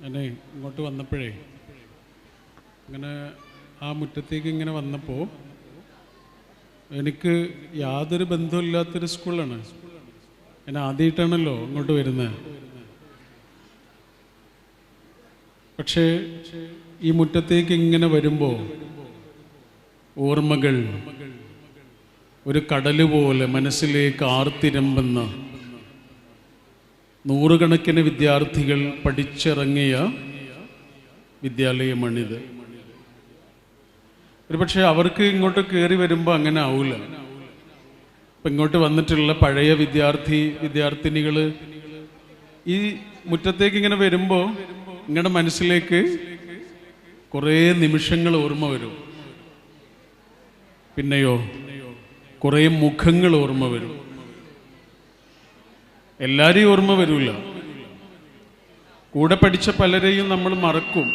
ഞാൻ ഇങ്ങോട്ട് വന്നപ്പോഴേ ഇങ്ങനെ ആ മുറ്റത്തേക്ക് ഇങ്ങനെ വന്നപ്പോൾ എനിക്ക് യാതൊരു ബന്ധമില്ലാത്തൊരു സ്കൂളാണ്. ഞാൻ ആദ്യമായിട്ടാണല്ലോ ഇങ്ങോട്ട് വരുന്നത്. പക്ഷേ ഈ മുറ്റത്തേക്ക് ഇങ്ങനെ വരുമ്പോൾ ഓർമ്മകൾ ഒരു കടല് പോലെ മനസ്സിലേക്ക് ആർത്തിരമ്പുന്ന നൂറുകണക്കിന് വിദ്യാർത്ഥികൾ പഠിച്ചിറങ്ങിയ വിദ്യാലയമാണിത്. ഒരു പക്ഷേ അവർക്ക് ഇങ്ങോട്ട് കയറി വരുമ്പോൾ അങ്ങനെ ആവില്ല. ഇപ്പം ഇങ്ങോട്ട് വന്നിട്ടുള്ള പഴയ വിദ്യാർത്ഥിനികൾ ഈ മുറ്റത്തേക്ക് ഇങ്ങനെ വരുമ്പോൾ നിങ്ങളുടെ മനസ്സിലേക്ക് കുറേ നിമിഷങ്ങൾ ഓർമ്മ വരും. പിന്നെയോ കുറേ മുഖങ്ങൾ ഓർമ്മ വരും. എല്ലാവരെയും ഓർമ്മ വരില്ല. കൂടെ പഠിച്ച പലരെയും നമ്മൾ മറക്കും.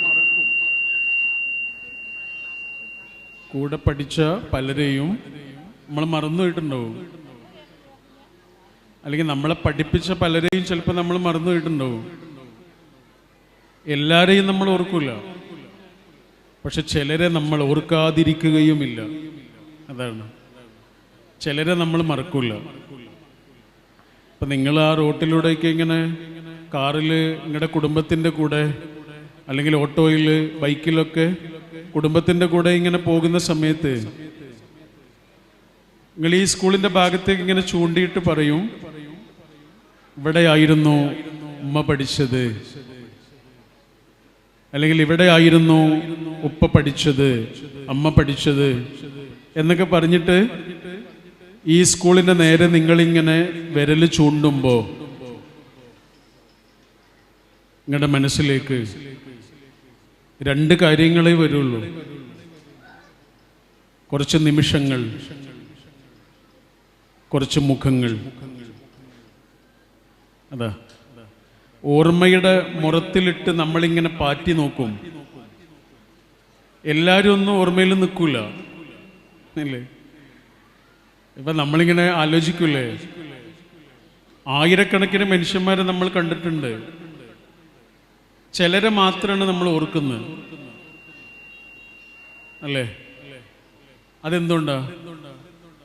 കൂടെ പഠിച്ച പലരെയും നമ്മൾ മറന്നുപോയിട്ടുണ്ടാവും. അല്ലെങ്കിൽ നമ്മളെ പഠിപ്പിച്ച പലരെയും ചിലപ്പോൾ നമ്മൾ മറന്നുപോയിട്ടുണ്ടാവും. എല്ലാവരെയും നമ്മൾ ഓർക്കില്ല. പക്ഷെ ചിലരെ നമ്മൾ ഓർക്കാതിരിക്കുകയുമില്ല. അതാണ്, ചിലരെ നമ്മൾ മറക്കില്ല. ഇപ്പം നിങ്ങൾ ആ റോട്ടിലൂടെയൊക്കെ ഇങ്ങനെ കാറിൽ നിങ്ങളുടെ കുടുംബത്തിൻ്റെ കൂടെ അല്ലെങ്കിൽ ഓട്ടോയിൽ ബൈക്കിലൊക്കെ കുടുംബത്തിൻ്റെ കൂടെ ഇങ്ങനെ പോകുന്ന സമയത്ത് നിങ്ങൾ ഈ സ്കൂളിൻ്റെ ഭാഗത്തേക്ക് ഇങ്ങനെ ചൂണ്ടിയിട്ട് പറയും, ഇവിടെയായിരുന്നു ഉമ്മ പഠിച്ചത്, അല്ലെങ്കിൽ ഇവിടെയായിരുന്നു ഉപ്പ പഠിച്ചത്, അമ്മ പഠിച്ചത് എന്നൊക്കെ പറഞ്ഞിട്ട് ഈ സ്കൂളിൻ്റെ നേരെ നിങ്ങളിങ്ങനെ വിരൽ ചൂണ്ടുമ്പോൾ നിങ്ങളുടെ മനസ്സിലേക്ക് രണ്ട് കാര്യങ്ങളേ വരുള്ളൂ. കുറച്ച് നിമിഷങ്ങൾ, കുറച്ച് മുഖങ്ങൾ. അതാ ഓർമ്മയുടെ മുറത്തിലിട്ട് നമ്മളിങ്ങനെ പാറ്റി നോക്കും. എല്ലാവരും ഒന്നും ഓർമ്മയിൽ നിൽക്കൂല അല്ലേ? ഇപ്പൊ നമ്മളിങ്ങനെ ആലോചിക്കൂലേ, ആയിരക്കണക്കിന് മനുഷ്യന്മാരെ നമ്മൾ കണ്ടിട്ടുണ്ട്. ചിലരെ മാത്രമാണ് നമ്മൾ ഓർക്കുന്നത് അല്ലേ? അതെന്തുകൊണ്ടാ?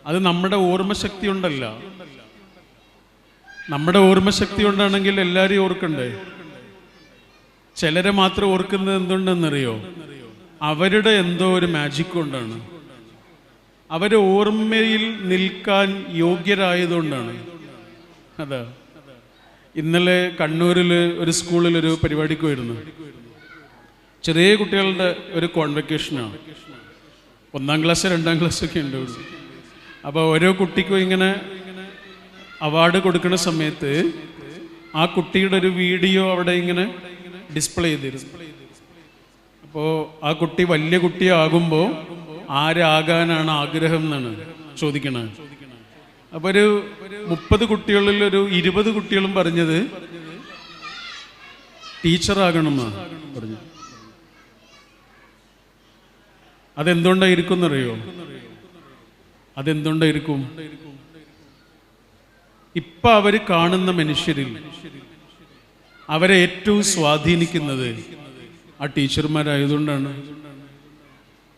അത് നമ്മുടെ ഓർമ്മശക്തി കൊണ്ടല്ല. നമ്മുടെ ഓർമ്മശക്തി കൊണ്ടാണെങ്കിൽ എല്ലാവരെയും ഓർക്കണ്ടേ? ചിലരെ മാത്രം ഓർക്കുന്നത് എന്തുകൊണ്ടെന്നറിയോ? അവരുടെ എന്തോ ഒരു മാജിക് കൊണ്ടാണ്. അവർ ഓർമ്മയിൽ നിൽക്കാൻ യോഗ്യരായതുകൊണ്ടാണ്. അതാ, ഇന്നലെ കണ്ണൂരിൽ ഒരു സ്കൂളിൽ ഒരു പരിപാടിക്ക് വരുന്നു. ചെറിയ കുട്ടികളുടെ ഒരു കോൺവെക്കേഷനാണ്. 1ാം ക്ലാസ് 2ാം ക്ലാസ്സൊക്കെ ഉണ്ട്. അപ്പോൾ ഓരോ കുട്ടിക്കും ഇങ്ങനെ അവാർഡ് കൊടുക്കുന്ന സമയത്ത് ആ കുട്ടിയുടെ ഒരു വീഡിയോ അവിടെ ഇങ്ങനെ ഡിസ്പ്ലേ ചെയ്തിരുന്നു. അപ്പോൾ ആ കുട്ടി വലിയ കുട്ടിയാകുമ്പോൾ ആരാകാനാണ് ആഗ്രഹം എന്നാണ് ചോദിക്കണത്. അപ്പോൾ ഒരു 30 കുട്ടികളിൽ ഒരു 20 കുട്ടികളും പറഞ്ഞത് ടീച്ചറാകണമെന്നാണ് പറഞ്ഞു. അതെന്തുകൊണ്ടായിരിക്കും എന്നറിയോ? അതെന്തുകൊണ്ടായിരിക്കും? ഇപ്പൊ അവര് കാണുന്ന മനുഷ്യരിൽ അവരെ ഏറ്റവും സ്വാധീനിക്കുന്നത് ആ ടീച്ചർമാരായതുകൊണ്ടാണ്.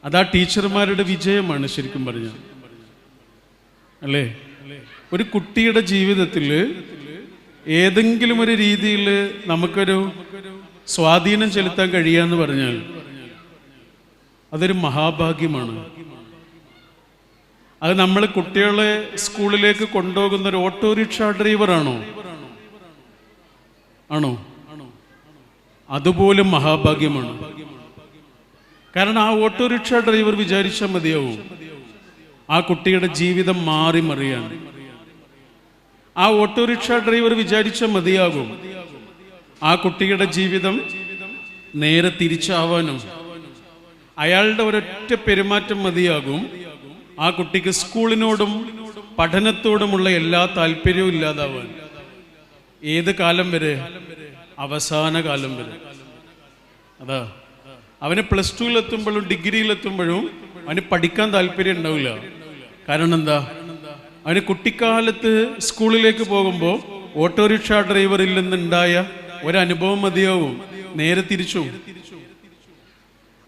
അതാ ടീച്ചർമാരുടെ വിജയമാണ് ശരിക്കും പറഞ്ഞാൽ, അല്ലേ? ഒരു കുട്ടിയുടെ ജീവിതത്തിൽ ഏതെങ്കിലും ഒരു രീതിയിൽ നമുക്കൊരു സ്വാധീനം ചെലുത്താൻ കഴിയാന്ന് പറഞ്ഞാൽ അതൊരു മഹാഭാഗ്യമാണ്. അത് നമ്മൾ കുട്ടികളെ സ്കൂളിലേക്ക് കൊണ്ടുപോകുന്ന ഒരു ഓട്ടോറിക്ഷ ഡ്രൈവറാണോ? ആണോ? അതുപോലും മഹാഭാഗ്യമാണ്. കാരണം ആ ഓട്ടോറിക്ഷ ഡ്രൈവർ വിചാരിച്ചാൽ മതിയാവും ആ കുട്ടിയുടെ ജീവിതം മാറി മറിയാൻ. ആ ഓട്ടോറിക്ഷ ഡ്രൈവർ വിചാരിച്ചാൽ മതിയാകും ആ കുട്ടിയുടെ ജീവിതം നേരെ തിരിച്ചാവാനും. അയാളുടെ ഒരൊറ്റ പെരുമാറ്റം മതിയാകും ആ കുട്ടിക്ക് സ്കൂളിനോടും പഠനത്തോടുമുള്ള എല്ലാ താല്പര്യവും ഇല്ലാതാവാൻ. ഏത് കാലം വരെ? അവസാന കാലം വരെ. അതാ, അവന് +2-ലെത്തുമ്പോഴും ഡിഗ്രിയിലെത്തുമ്പോഴും അവന് പഠിക്കാൻ താല്പര്യം ഉണ്ടാവില്ല. കാരണം എന്താ? അവന് കുട്ടിക്കാലത്ത് സ്കൂളിലേക്ക് പോകുമ്പോൾ ഓട്ടോറിക്ഷ ഡ്രൈവറിൽ നിന്നുണ്ടായ ഒരനുഭവം മതിയാവും, നേരെ തിരിച്ചു.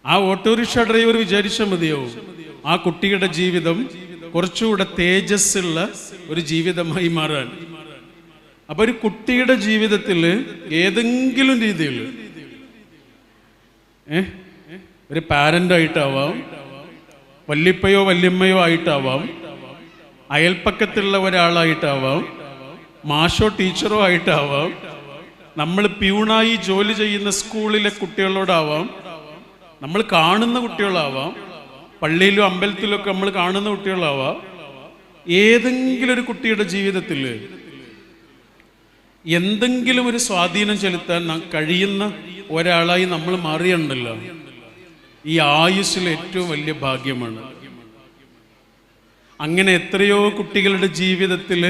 ആ ഓട്ടോറിക്ഷ ഡ്രൈവർ വിചാരിച്ചാൽ മതിയാവും ആ കുട്ടിയുടെ ജീവിതം കുറച്ചുകൂടെ തേജസ്സുള്ള ഒരു ജീവിതമായി മാറാൻ. അപ്പൊ ഒരു കുട്ടിയുടെ ജീവിതത്തിൽ ഏതെങ്കിലും രീതിയിൽ ഒരു പാരന്റ് ആയിട്ടാവാം, വല്യപ്പയോ വല്യമ്മയോ ആയിട്ടാവാം, അയൽപ്പക്കത്തുള്ള ഒരാളായിട്ടാവാം, മാഷോ ടീച്ചറോ ആയിട്ടാവാം, നമ്മൾ പ്യൂണായി ജോലി ചെയ്യുന്ന സ്കൂളിലെ കുട്ടികളോടാവാം, നമ്മൾ കാണുന്ന കുട്ടികളാവാം, പള്ളിയിലും അമ്പലത്തിലും ഒക്കെ നമ്മൾ കാണുന്ന കുട്ടികളാവാം. ഏതെങ്കിലും ഒരു കുട്ടിയുടെ ജീവിതത്തിൽ എന്തെങ്കിലും ഒരു സ്വാധീനം ചെലുത്താൻ കഴിയുന്ന ഒരാളായി നമ്മൾ മാറിയുണ്ടല്ലോ, ഈ ആയുസ്സിലെ ഏറ്റവും വലിയ ഭാഗ്യമാണ്. അങ്ങനെ എത്രയോ കുട്ടികളുടെ ജീവിതത്തിൽ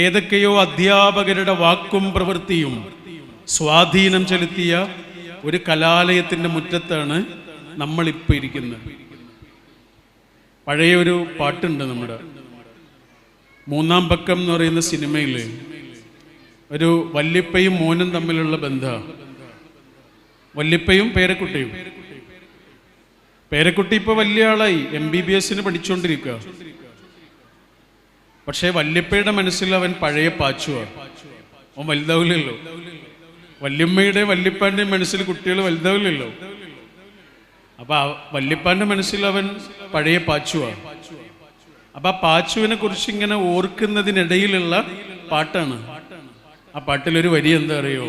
ഏതൊക്കെയോ അധ്യാപകരുടെ വാക്കും പ്രവൃത്തിയും സ്വാധീനം ചെലുത്തിയ ഒരു കലാലയത്തിന്റെ മുറ്റത്താണ് നമ്മളിപ്പോൾ ഇരിക്കുന്നത്. പഴയൊരു പാട്ടുണ്ട് നമ്മുടെ മൂന്നാം പക്കം എന്ന് പറയുന്ന സിനിമയിൽ, ഒരു വല്യപ്പയും മോനും തമ്മിലുള്ള ബന്ധം. വല്യപ്പയും പേരക്കുട്ടിയും. പേരക്കുട്ടി ഇപ്പൊ വലിയ ആളായി, MBBS പഠിച്ചുകൊണ്ടിരിക്കുക. പക്ഷേ വല്യപ്പയുടെ മനസ്സിൽ അവൻ പഴയ പാച്ചുവാ, അവൻ വലുതാവില്ലല്ലോ. വല്യമ്മയുടെ വല്യപ്പാന്റെ മനസ്സിൽ കുട്ടികൾ വലുതാവില്ലല്ലോ. അപ്പൊ വല്യപ്പാന്റെ മനസ്സിൽ അവൻ പഴയ പാച്ചുവാ. അപ്പൊ ആ പാച്ചുവിനെ കുറിച്ച് ഇങ്ങനെ ഓർക്കുന്നതിനിടയിലുള്ള പാട്ടാണ്. ആ പാട്ടിലൊരു വരി എന്താ അറിയോ?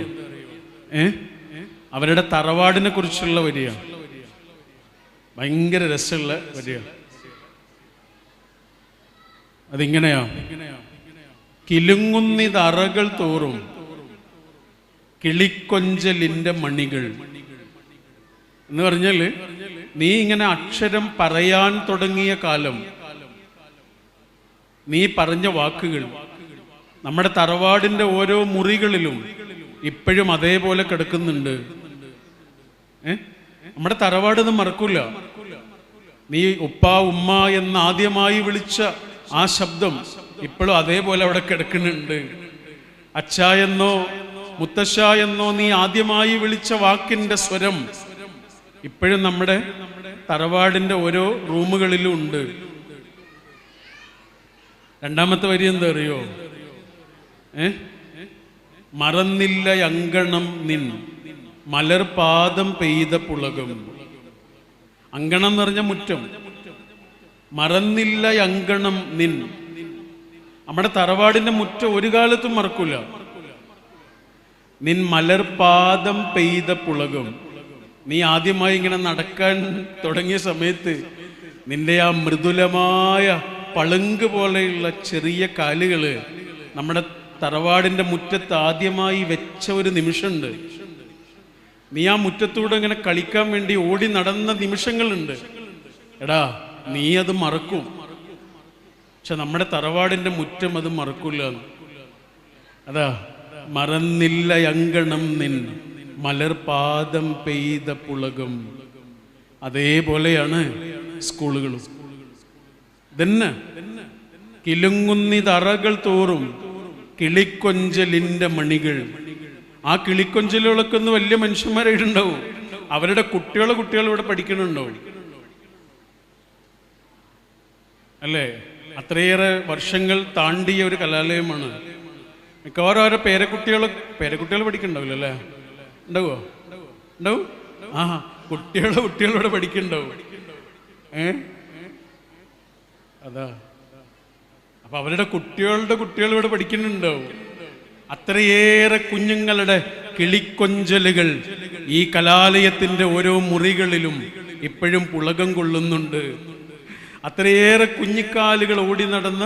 അവരുടെ തറവാടിനെ കുറിച്ചുള്ള വരിയാണ്. ഭയങ്കര രസമുള്ള വരിയാണ്. അതിങ്ങനെയാ: കിലുങ്ങുന്നിതറകൾ തോറും കിളിക്കൊഞ്ചലിന്റെ മണികൾ. എന്ന് പറഞ്ഞാല് നീ ഇങ്ങനെ അക്ഷരം പറയാൻ തുടങ്ങിയ കാലം, നീ പറഞ്ഞ വാക്കുകൾ നമ്മുടെ തറവാടിന്റെ ഓരോ മുറികളിലും ഇപ്പോഴും അതേപോലെ കിടക്കുന്നുണ്ട്. നമ്മുടെ തറവാടൊന്നും മറക്കൂല. നീ ഉപ്പ ഉമ്മ എന്ന് ആദ്യമായി വിളിച്ച ആ ശബ്ദം ഇപ്പോഴും അതേപോലെ അവിടെ കിടക്കുന്നുണ്ട്. അച്ഛ എന്നോ മുത്തശ്ശ എന്നോ നീ ആദ്യമായി വിളിച്ച വാക്കിന്റെ സ്വരം ഇപ്പോഴും നമ്മുടെ തറവാടിന്റെ ഓരോ റൂമുകളിലും ഉണ്ട്. രണ്ടാമത്തെ വരി എന്താ അറിയോ? മറന്നില്ല അങ്കണം നിൻ മലർപാദം പെയ്ത പുളകം. അങ്കണം എന്ന് പറഞ്ഞ മുറ്റം. മറന്നില്ല അങ്കണം നിൻ. നമ്മുടെ തറവാടിന്റെ മുറ്റം ഒരു കാലത്തും മറക്കൂല. നിൻ മലർപാദം പെയ്ത പുളകം. നീ ആദ്യമായി ഇങ്ങനെ നടക്കാൻ തുടങ്ങിയ സമയത്ത് നിന്റെ ആ മൃദുലമായ പളുങ്ക് പോലെയുള്ള ചെറിയ കാലുകള് നമ്മുടെ തറവാടിന്റെ മുറ്റത്ത് ആദ്യമായി വെച്ച ഒരു നിമിഷമുണ്ട്. നീ ആ മുറ്റത്തൂടെ ഇങ്ങനെ കളിക്കാൻ വേണ്ടി ഓടി നടന്ന നിമിഷങ്ങളുണ്ട്. എടാ, നീ അത് മറക്കും. പക്ഷെ നമ്മുടെ തറവാടിന്റെ മുറ്റം അത് മറക്കൂല. അതാ, മറന്നില്ല അങ്കണം നിൻ മലർപാദം പെയ്ത പുളകം. അതേപോലെയാണ് സ്കൂളുകളും. ഇതന്നെ കിലുങ്ങുന്നിതറകൾ തോറും കിളിക്കൊഞ്ചലിന്റെ മണികൾ. ആ കിളിക്കൊഞ്ചലുകളൊക്കെ ഒന്ന് വലിയ മനുഷ്യന്മാരായിട്ടുണ്ടാവും. അവരുടെ കുട്ടികൾ ഇവിടെ പഠിക്കണുണ്ടാവും അല്ലേ? അത്രയേറെ വർഷങ്ങൾ താണ്ടിയ ഒരു കലാലയമാണ്. മിക്കവാറും അവരെ പേരക്കുട്ടികൾ പഠിക്കണ്ടാവില്ല അല്ലേ? ഉണ്ടാവോ? ഉണ്ടാവും. ആ, കുട്ടികളിവിടെ പഠിക്കണ്ടാവും. അതാ, അപ്പൊ അവരുടെ കുട്ടികൾ ഇവിടെ പഠിക്കുന്നുണ്ടാവും. അത്രയേറെ കുഞ്ഞുങ്ങളുടെ കിളിക്കൊഞ്ചലുകൾ ഈ കലാലയത്തിന്റെ ഓരോ മുറികളിലും ഇപ്പോഴും പുളകം കൊള്ളുന്നുണ്ട്. അത്രയേറെ കുഞ്ഞിക്കാലുകൾ ഓടി നടന്ന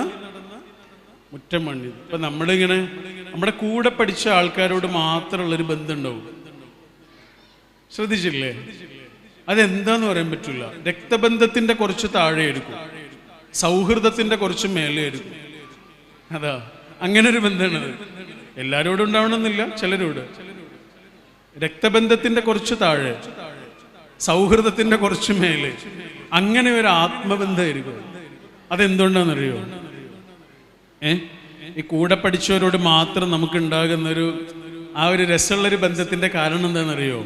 മുറ്റമാണ്. ഇപ്പൊ നമ്മളിങ്ങനെ നമ്മുടെ കൂടെ പഠിച്ച ആൾക്കാരോട് മാത്രമുള്ളൊരു ബന്ധമുണ്ടാവും. ശ്രദ്ധിച്ചില്ലേ? അതെന്താന്ന് പറയാൻ പറ്റില്ല. രക്തബന്ധത്തിന്റെ കുറച്ച് താഴെ എടുക്കും, സൗഹൃദത്തിന്റെ കുറച്ച് മേലെ എടുക്കും. അതാ, അങ്ങനെ ഒരു ബന്ധമാണത്. എല്ലാരോടും ഉണ്ടാവണമെന്നില്ല, ചിലരോട്. രക്തബന്ധത്തിന്റെ കുറച്ച് താഴെ, സൗഹൃദത്തിന്റെ കുറച്ച് മേലെ, അങ്ങനെ ഒരു ആത്മബന്ധമായിരിക്കും. അതെന്തുകൊണ്ടാണെന്നറിയോ? ഈ കൂടെ പഠിച്ചവരോട് മാത്രം നമുക്ക് ഉണ്ടാകുന്നൊരു ആ ഒരു രസമുള്ളൊരു ബന്ധത്തിൻ്റെ കാരണം എന്താണെന്നറിയോ?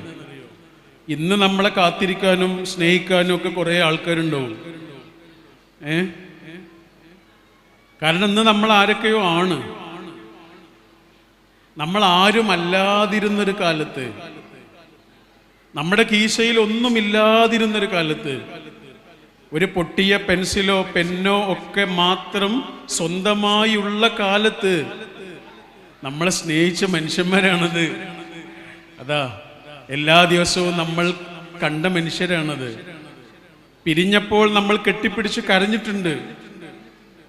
ഇന്ന് നമ്മളെ കാത്തിരിക്കാനും സ്നേഹിക്കാനും ഒക്കെ കുറേ ആൾക്കാരുണ്ടാവും. കാരണം ഇന്ന് നമ്മൾ ആരൊക്കെയോ ആണ്. നമ്മൾ ആരും അല്ലാതിരുന്നൊരു കാലത്ത്, നമ്മുടെ കീശയിൽ ഒന്നുമില്ലാതിരുന്നൊരു കാലത്ത്, ഒരു പൊട്ടിയ പെൻസിലോ പെന്നോ ഒക്കെ മാത്രം സ്വന്തമായുള്ള കാലത്ത് നമ്മളെ സ്നേഹിച്ച മനുഷ്യന്മാരാണത്. അതാ എല്ലാ ദിവസവും നമ്മൾ കണ്ട മനുഷ്യരാണത്. പിരിഞ്ഞപ്പോൾ നമ്മൾ കെട്ടിപ്പിടിച്ച് കരഞ്ഞിട്ടുണ്ട്.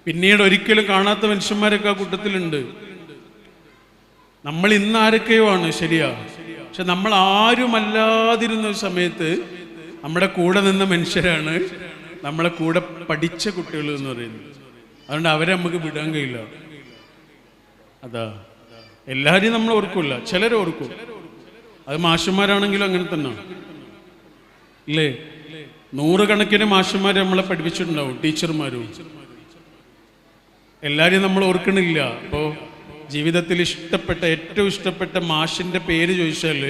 പിന്നീട് ഒരിക്കലും കാണാത്ത മനുഷ്യന്മാരൊക്കെ ആ കൂട്ടത്തിലുണ്ട്. നമ്മൾ ഇന്ന് ആരൊക്കെയോ ആണ്, ശരിയാ. പക്ഷെ നമ്മൾ ആരുമല്ലാതിരുന്ന ഒരു സമയത്ത് നമ്മുടെ കൂടെ നിന്ന മനുഷ്യരാണ് നമ്മളെ കൂടെ പഠിച്ച കുട്ടികൾ എന്ന് പറയുന്നത്. അതുകൊണ്ട് അവരെ നമുക്ക് വിടാൻ കഴിയില്ല. അതാ എല്ലാവരെയും നമ്മൾ ഓർക്കില്ല, ചിലരെ ഓർക്കും. അത് മാഷന്മാരാണെങ്കിലും അങ്ങനെ തന്നെ ഇല്ലേ? 100 കണക്കിന് മാഷന്മാർ നമ്മളെ പഠിപ്പിച്ചിട്ടുണ്ടാവും, ടീച്ചർമാരും. എല്ലാവരെയും നമ്മൾ ഓർക്കണില്ല. അപ്പോൾ ജീവിതത്തിൽ ഏറ്റവും ഇഷ്ടപ്പെട്ട മാഷിന്റെ പേര് ചോദിച്ചാൽ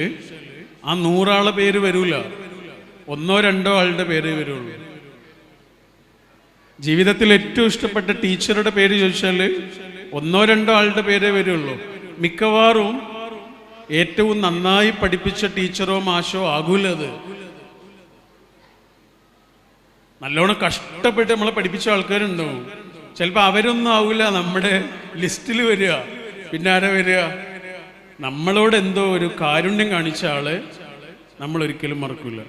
ആ 100 ആളെ പേര് വരൂല, 1 or 2 ആളുടെ പേരേ വരുള്ളൂ. ജീവിതത്തിൽ ഏറ്റവും ഇഷ്ടപ്പെട്ട ടീച്ചറുടെ പേര് ചോദിച്ചാൽ 1 or 2 ആളുടെ പേരേ വരുള്ളൂ. മിക്കവാറും ഏറ്റവും നന്നായി പഠിപ്പിച്ച ടീച്ചറോ മാഷോ ആകൂല. അത് നല്ലോണം കഷ്ടപ്പെട്ട് നമ്മളെ പഠിപ്പിച്ച ആൾക്കാരുണ്ടാവും. ചിലപ്പോൾ അവരൊന്നും ആവില്ല നമ്മുടെ ലിസ്റ്റിൽ വരിക. പിന്നെ ആരാ വരിക? നമ്മളോട് എന്തോ ഒരു കാരുണ്യം കാണിച്ച ആളെ നമ്മൾ ഒരിക്കലും മറക്കില്ല.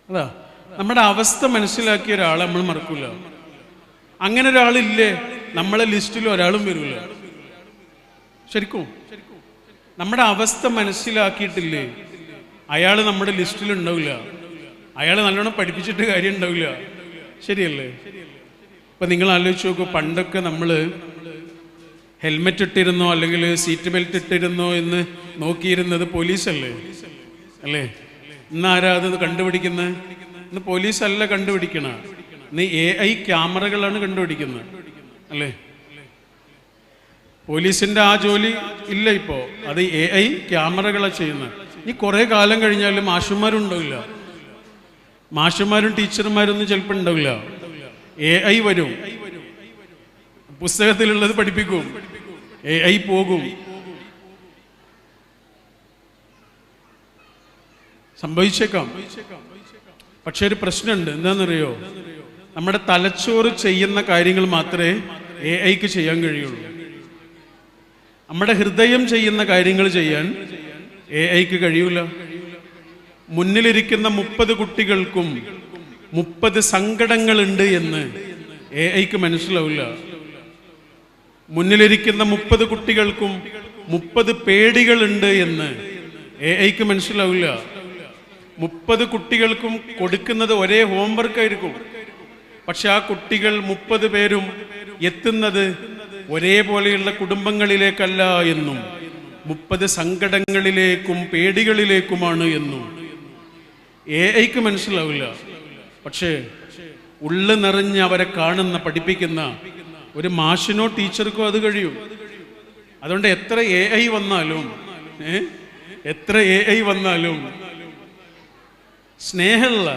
അതാ നമ്മുടെ അവസ്ഥ മനസ്സിലാക്കിയ ഒരാളെ നമ്മൾ മറക്കില്ല. അങ്ങനെ ഒരാളില്ലേ നമ്മളെ ലിസ്റ്റിൽ ഒരാളും വരില്ല. ശരിക്കും നമ്മുടെ അവസ്ഥ മനസ്സിലാക്കിയിട്ടില്ലേ അയാൾ നമ്മുടെ ലിസ്റ്റിൽ ഉണ്ടാവില്ല. അയാൾ നല്ലോണം പഠിപ്പിച്ചിട്ട് കാര്യം ഉണ്ടാവില്ല. ശരിയല്ലേ? ഇപ്പൊ നിങ്ങൾ ആലോചിച്ച് നോക്കൂ, പണ്ടൊക്കെ നമ്മൾ ഹെൽമെറ്റ് ഇട്ടിരുന്നോ അല്ലെങ്കിൽ സീറ്റ് ബെൽറ്റ് ഇട്ടിരുന്നോ എന്ന് നോക്കിയിരുന്നത് പോലീസല്ലേ? അല്ലേ? ഇന്ന് ആരാ അത് കണ്ടുപിടിക്കുന്നത്? ഇന്ന് പോലീസല്ല കണ്ടുപിടിക്കണ, ഇന്ന് AI ക്യാമറകളാണ് കണ്ടുപിടിക്കുന്നത്. അല്ലേ? പോലീസിന്റെ ആ ജോലി ഇല്ല ഇപ്പോ, അത് AI ക്യാമറകളാണ് ചെയ്യുന്നത്. ഇനി കുറെ കാലം കഴിഞ്ഞാലും മാഷന്മാരും ഉണ്ടാവില്ല, മാഷന്മാരും ടീച്ചർമാരൊന്നും ചിലപ്പോൾ ഉണ്ടാവില്ല. AI വരും, പുസ്തകത്തിലുള്ളത് പഠിപ്പിക്കും, AI പോകും. സംഭവിച്ചേക്കാം. പക്ഷെ ഒരു പ്രശ്നമുണ്ട്. എന്താണെന്നറിയോ? നമ്മുടെ തലച്ചോറ് ചെയ്യുന്ന കാര്യങ്ങൾ മാത്രമേ AIക്ക് ചെയ്യാൻ കഴിയുള്ളൂ. നമ്മുടെ ഹൃദയം ചെയ്യുന്ന കാര്യങ്ങൾ ചെയ്യാൻ AIക്ക് കഴിയൂല. മുന്നിലിരിക്കുന്ന 30 കുട്ടികൾക്കും 30 സങ്കടങ്ങളുണ്ട് എന്ന് AIക്ക് മനസ്സിലാവില്ല. മുന്നിലിരിക്കുന്ന 30 കുട്ടികൾക്കും 30 പേടികളുണ്ട് എന്ന് AIക്ക് മനസ്സിലാവില്ല. 30 കുട്ടികൾക്കും കൊടുക്കുന്നത് ഒരേ ഹോംവർക്ക് ആയിരിക്കും. പക്ഷെ ആ കുട്ടികൾ 30 പേരും എത്തുന്നത് ഒരേപോലെയുള്ള കുടുംബങ്ങളിലേക്കല്ല എന്നും 30 സങ്കടങ്ങളിലേക്കും പേടികളിലേക്കുമാണ് എന്നും AIക്ക് മനസ്സിലാവില്ല. പക്ഷേ ഉള്ളു നിറഞ്ഞ് അവരെ കാണുന്ന പഠിപ്പിക്കുന്ന ഒരു മാഷിനോ ടീച്ചർക്കോ അത് കഴിയും. അതുകൊണ്ട് എത്ര AI വന്നാലും സ്നേഹമുള്ള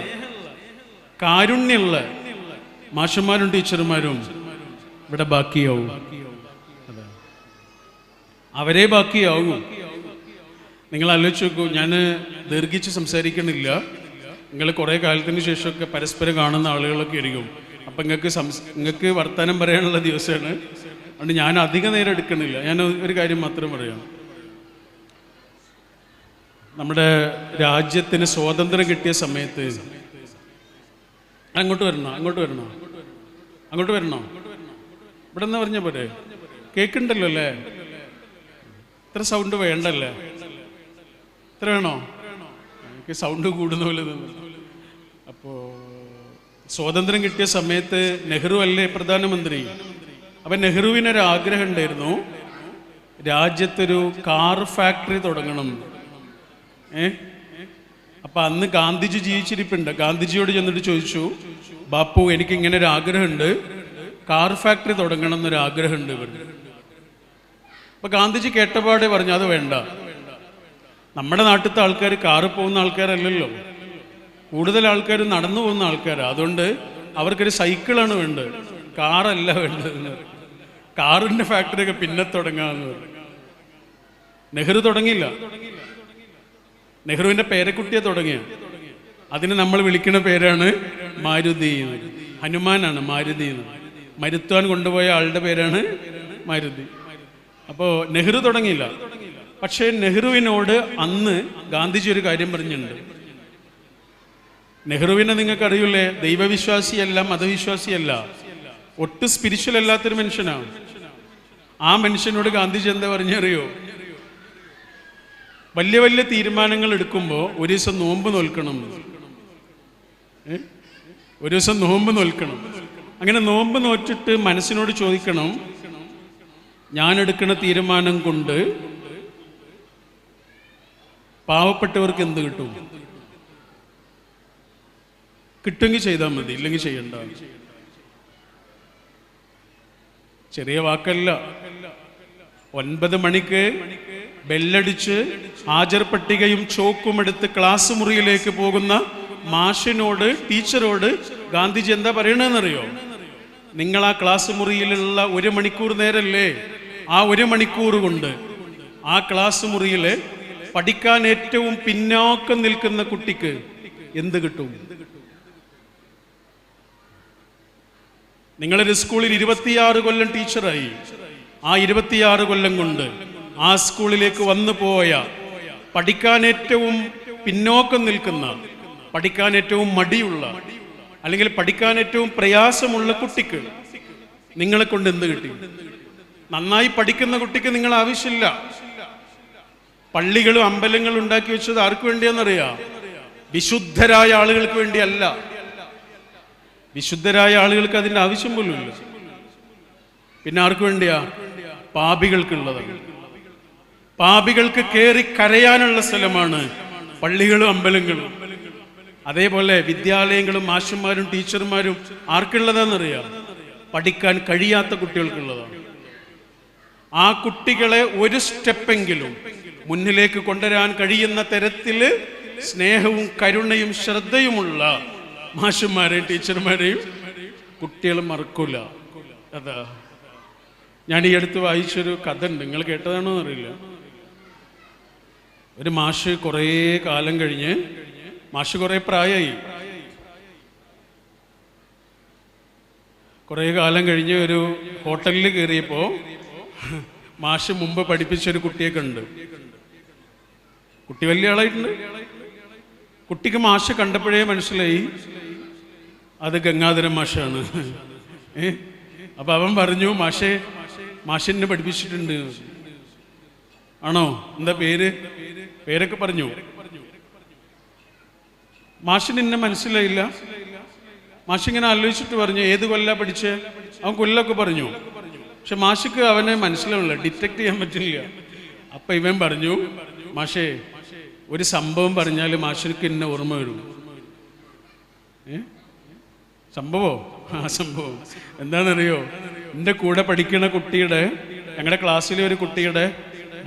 കാരുണ്യമുള്ള മാഷന്മാരും ടീച്ചർമാരും ഇവിടെ ബാക്കിയാവും. അവരെ ബാക്കിയാവും. നിങ്ങൾ ആലോചിച്ച് നോക്കൂ. ഞാൻ ദീർഘിച്ച് സംസാരിക്കണില്ല. നിങ്ങൾ കുറേ കാലത്തിന് ശേഷമൊക്കെ പരസ്പരം കാണുന്ന ആളുകളൊക്കെ ആയിരിക്കും. അപ്പം നിങ്ങൾക്ക് വർത്തമാനം പറയാനുള്ള ദിവസമാണ്. അതുകൊണ്ട് ഞാൻ അധിക നേരം എടുക്കണില്ല. ഞാൻ ഒരു കാര്യം മാത്രം പറയാം. നമ്മുടെ രാജ്യത്തിന് സ്വാതന്ത്ര്യം കിട്ടിയ സമയത്ത് അങ്ങോട്ട് വരണോ ഇവിടെ നിന്ന് പറഞ്ഞ പോലെ കേൾക്കണ്ടല്ലോ അല്ലേ? ഇത്ര സൗണ്ട് വേണ്ടല്ലേ? ഇത്ര വേണോ? എനിക്ക് സൗണ്ട് കൂടുന്ന പോലെ തോന്നുന്നു. അപ്പോൾ സ്വാതന്ത്ര്യം കിട്ടിയ സമയത്ത് നെഹ്റു അല്ലേ പ്രധാനമന്ത്രി? അപ്പം നെഹ്റുവിനൊരു ആഗ്രഹം ഉണ്ടായിരുന്നു, രാജ്യത്തൊരു കാർ ഫാക്ടറി തുടങ്ങണം. അപ്പൊ അന്ന് ഗാന്ധിജി ജീവിച്ചിരിപ്പുണ്ട്. ഗാന്ധിജിയോട് ചെന്നിട്ട് ചോദിച്ചു, ബാപ്പു എനിക്ക് ഇങ്ങനെ ഒരു ആഗ്രഹമുണ്ട്, കാർ ഫാക്ടറി തുടങ്ങണം എന്നൊരു ആഗ്രഹമുണ്ട് ഇവർക്ക്. അപ്പൊ ഗാന്ധിജി കേട്ടപാടെ പറഞ്ഞു അത് വേണ്ട. നമ്മുടെ നാട്ടിലത്തെ ആൾക്കാർ കാറ് പോകുന്ന ആൾക്കാരല്ലല്ലോ, കൂടുതൽ ആൾക്കാർ നടന്നു പോകുന്ന ആൾക്കാരാണ്. അതുകൊണ്ട് അവർക്കൊരു സൈക്കിളാണ് വേണ്ടത്, കാറല്ല വേണ്ടത്. കാറിന്റെ ഫാക്ടറി ഒക്കെ പിന്നെ തുടങ്ങാന്ന് പറഞ്ഞു. നെഹ്റു തുടങ്ങിയില്ല, നെഹ്റുവിന്റെ പേരക്കുട്ടിയെ തുടങ്ങിയ. അതിന് നമ്മൾ വിളിക്കുന്ന പേരാണ് മാരുതി. ഹനുമാനാണ് മാരുതി എന്ന്. മരുത്താൻ കൊണ്ടുപോയ ആളുടെ പേരാണ് മാരുതി. അപ്പോ നെഹ്റു തുടങ്ങിയില്ല. പക്ഷേ നെഹ്റുവിനോട് അന്ന് ഗാന്ധിജി ഒരു കാര്യം പറഞ്ഞിട്ടുണ്ട്. നെഹ്റുവിനെ നിങ്ങൾക്ക് അറിയില്ലേ, ദൈവവിശ്വാസിയല്ല, മതവിശ്വാസിയല്ല, ഒട്ടും സ്പിരിച്വൽ അല്ലാത്തൊരു മനുഷ്യനാണ്. ആ മനുഷ്യനോട് ഗാന്ധിജി എന്താ പറഞ്ഞറിയോ? വലിയ വലിയ തീരുമാനങ്ങൾ എടുക്കുമ്പോൾ ഒരു ദിവസം നോമ്പ് നോൽക്കണം, ഒരു ദിവസം നോമ്പ് നോൽക്കണം. അങ്ങനെ നോമ്പ് നോറ്റിട്ട് മനസ്സിനോട് ചോദിക്കണം, ഞാൻ എടുക്കുന്ന തീരുമാനം കൊണ്ട് പാവപ്പെട്ടവർക്ക് എന്ത് കിട്ടും? കിട്ടുമെങ്കിൽ ചെയ്താൽ മതി, ഇല്ലെങ്കിൽ ചെയ്യണ്ട. ചെറിയ വാക്കല്ല. 9 മണിക്ക് ബെല്ലടിച്ച് ഹാജർ പട്ടികയും ചോക്കും എടുത്ത് ക്ലാസ് മുറിയിലേക്ക് പോകുന്ന മാഷിനോട്, ടീച്ചറോട് ഗാന്ധിജി എന്താ പറയണെന്നറിയോ? നിങ്ങൾ ആ ക്ലാസ് മുറിയിലുള്ള 1 മണിക്കൂർ നേരല്ലേ, ആ 1 മണിക്കൂർ കൊണ്ട് ആ ക്ലാസ് മുറിയില് പഠിക്കാൻ ഏറ്റവും പിന്നാക്കം നിൽക്കുന്ന കുട്ടിക്ക് എന്ത് കിട്ടും? നിങ്ങളൊരു സ്കൂളിൽ 26 കൊല്ലം ടീച്ചറായി. ആ 26 കൊല്ലം കൊണ്ട് ആ സ്കൂളിലേക്ക് വന്നു പോയ പഠിക്കാൻ ഏറ്റവും പിന്നോക്കം നിൽക്കുന്ന, പഠിക്കാൻ ഏറ്റവും മടിയുള്ള, അല്ലെങ്കിൽ പഠിക്കാൻ ഏറ്റവും പ്രയാസമുള്ള കുട്ടിക്ക് നിങ്ങളെ കൊണ്ട് എന്ത് കിട്ടി? നന്നായി പഠിക്കുന്ന കുട്ടിക്ക് നിങ്ങൾ ആവശ്യമില്ല. പള്ളികളും അമ്പലങ്ങളും ഉണ്ടാക്കി വെച്ചത് ആർക്ക് വേണ്ടിയാണെന്നറിയാം? വിശുദ്ധരായ ആളുകൾക്ക് വേണ്ടിയല്ല. വിശുദ്ധരായ ആളുകൾക്ക് അതിന്റെ ആവശ്യം പോലും ഇല്ല. പിന്നെ ആർക്ക് വേണ്ടിയാ? പാപികൾക്കുള്ളതാണ്. പാപികൾക്ക് കയറി കരയാനുള്ള സ്ഥലമാണ് പള്ളികളും അമ്പലങ്ങളും. അതേപോലെ വിദ്യാലയങ്ങളും മാഷന്മാരും ടീച്ചർമാരും ആർക്കുള്ളതാണെന്നറിയാം? പഠിക്കാൻ കഴിയാത്ത കുട്ടികൾക്കുള്ളതാണ്. ആ കുട്ടികളെ ഒരു സ്റ്റെപ്പെങ്കിലും മുന്നിലേക്ക് കൊണ്ടുവരാൻ കഴിയുന്ന തരത്തില് സ്നേഹവും കരുണയും ശ്രദ്ധയുമുള്ള മാഷന്മാരെയും ടീച്ചർമാരെയും കുട്ടികൾ മറക്കൂല. അതാ ഞാൻ ഈ അടുത്ത് വായിച്ചൊരു കഥ ഉണ്ട്, നിങ്ങൾ കേട്ടതാണോ എന്നറിയില്ല. ഒരു മാഷ് കുറേ കാലം കഴിഞ്ഞ്, മാഷ് കുറേ പ്രായമായി, കുറേ കാലം കഴിഞ്ഞ് ഒരു ഹോട്ടലിൽ കയറിയപ്പോൾ മാഷ് മുമ്പ് പഠിപ്പിച്ചൊരു കുട്ടിയെ കണ്ട്. കുട്ടി വലിയ ആളായിട്ടുണ്ട്. കുട്ടിക്ക് മാഷ് കണ്ടപ്പോഴേ മനസ്സിലായി അത് ഗംഗാധരൻ മാഷാണ്. അപ്പൊ അവൻ പറഞ്ഞു, മാഷിനെ പഠിപ്പിച്ചിട്ടുണ്ട്. ആണോ? എന്താ പേര്? പേരൊക്കെ പറഞ്ഞു. മാഷിന് എന്നെ മനസ്സിലായില്ല. മാഷിങ്ങനെ ആലോചിച്ചിട്ട് പറഞ്ഞു, ഏത് കൊല്ലാ പഠിച്ചേ? അവൻ കൊല്ലൊക്കെ പറഞ്ഞു. പക്ഷെ മാഷിക്ക് അവനെ മനസ്സിലാവില്ല, ഡിറ്റക്ട് ചെയ്യാൻ പറ്റില്ല. അപ്പൊ ഇവൻ പറഞ്ഞു, മാഷേ ഒരു സംഭവം പറഞ്ഞാൽ മാഷിക്ക് എന്നെ ഓർമ്മ വരും. സംഭവോ? ആ സംഭവം എന്താണെന്നറിയോ? എൻ്റെ കൂടെ പഠിക്കുന്ന കുട്ടിയുടെ, ഞങ്ങളുടെ ക്ലാസ്സിലെ ഒരു കുട്ടിയുടെ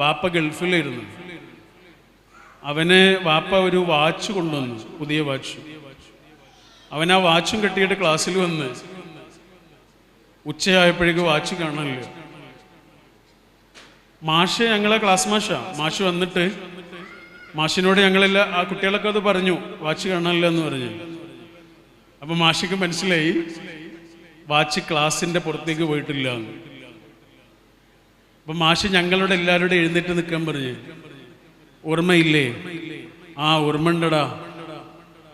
വാപ്പ ഗൾഫിലായിരുന്നു. അവന് വാപ്പ ഒരു വാച്ച് കൊണ്ടുവന്നു, പുതിയ വാച്ച്. അവൻ ആ വാച്ചും കെട്ടിയിട്ട് ക്ലാസ്സിൽ വന്ന് ഉച്ചയായപ്പോഴേക്ക് വാച്ച് കാണാനില്ല. മാഷ്, ഞങ്ങളെ ക്ലാസ് മാഷ് വന്നിട്ട് മാഷിനോട് ഞങ്ങളെല്ലാം, ആ കുട്ടികളൊക്കെ അത് പറഞ്ഞു, വാച്ച് കാണാനില്ല എന്ന് പറഞ്ഞു. അപ്പൊ മാഷിക്ക് മനസ്സിലായി വാച്ച് ക്ലാസിന്റെ പുറത്തേക്ക് പോയിട്ടില്ല എന്ന്. അപ്പൊ മാഷ് ഞങ്ങളോട് എല്ലാവരോടും എഴുന്നേറ്റ് നിൽക്കാൻ പറഞ്ഞു. ഓർമ്മയില്ലേ? ആ ഓർമ്മ ഉണ്ടടാ.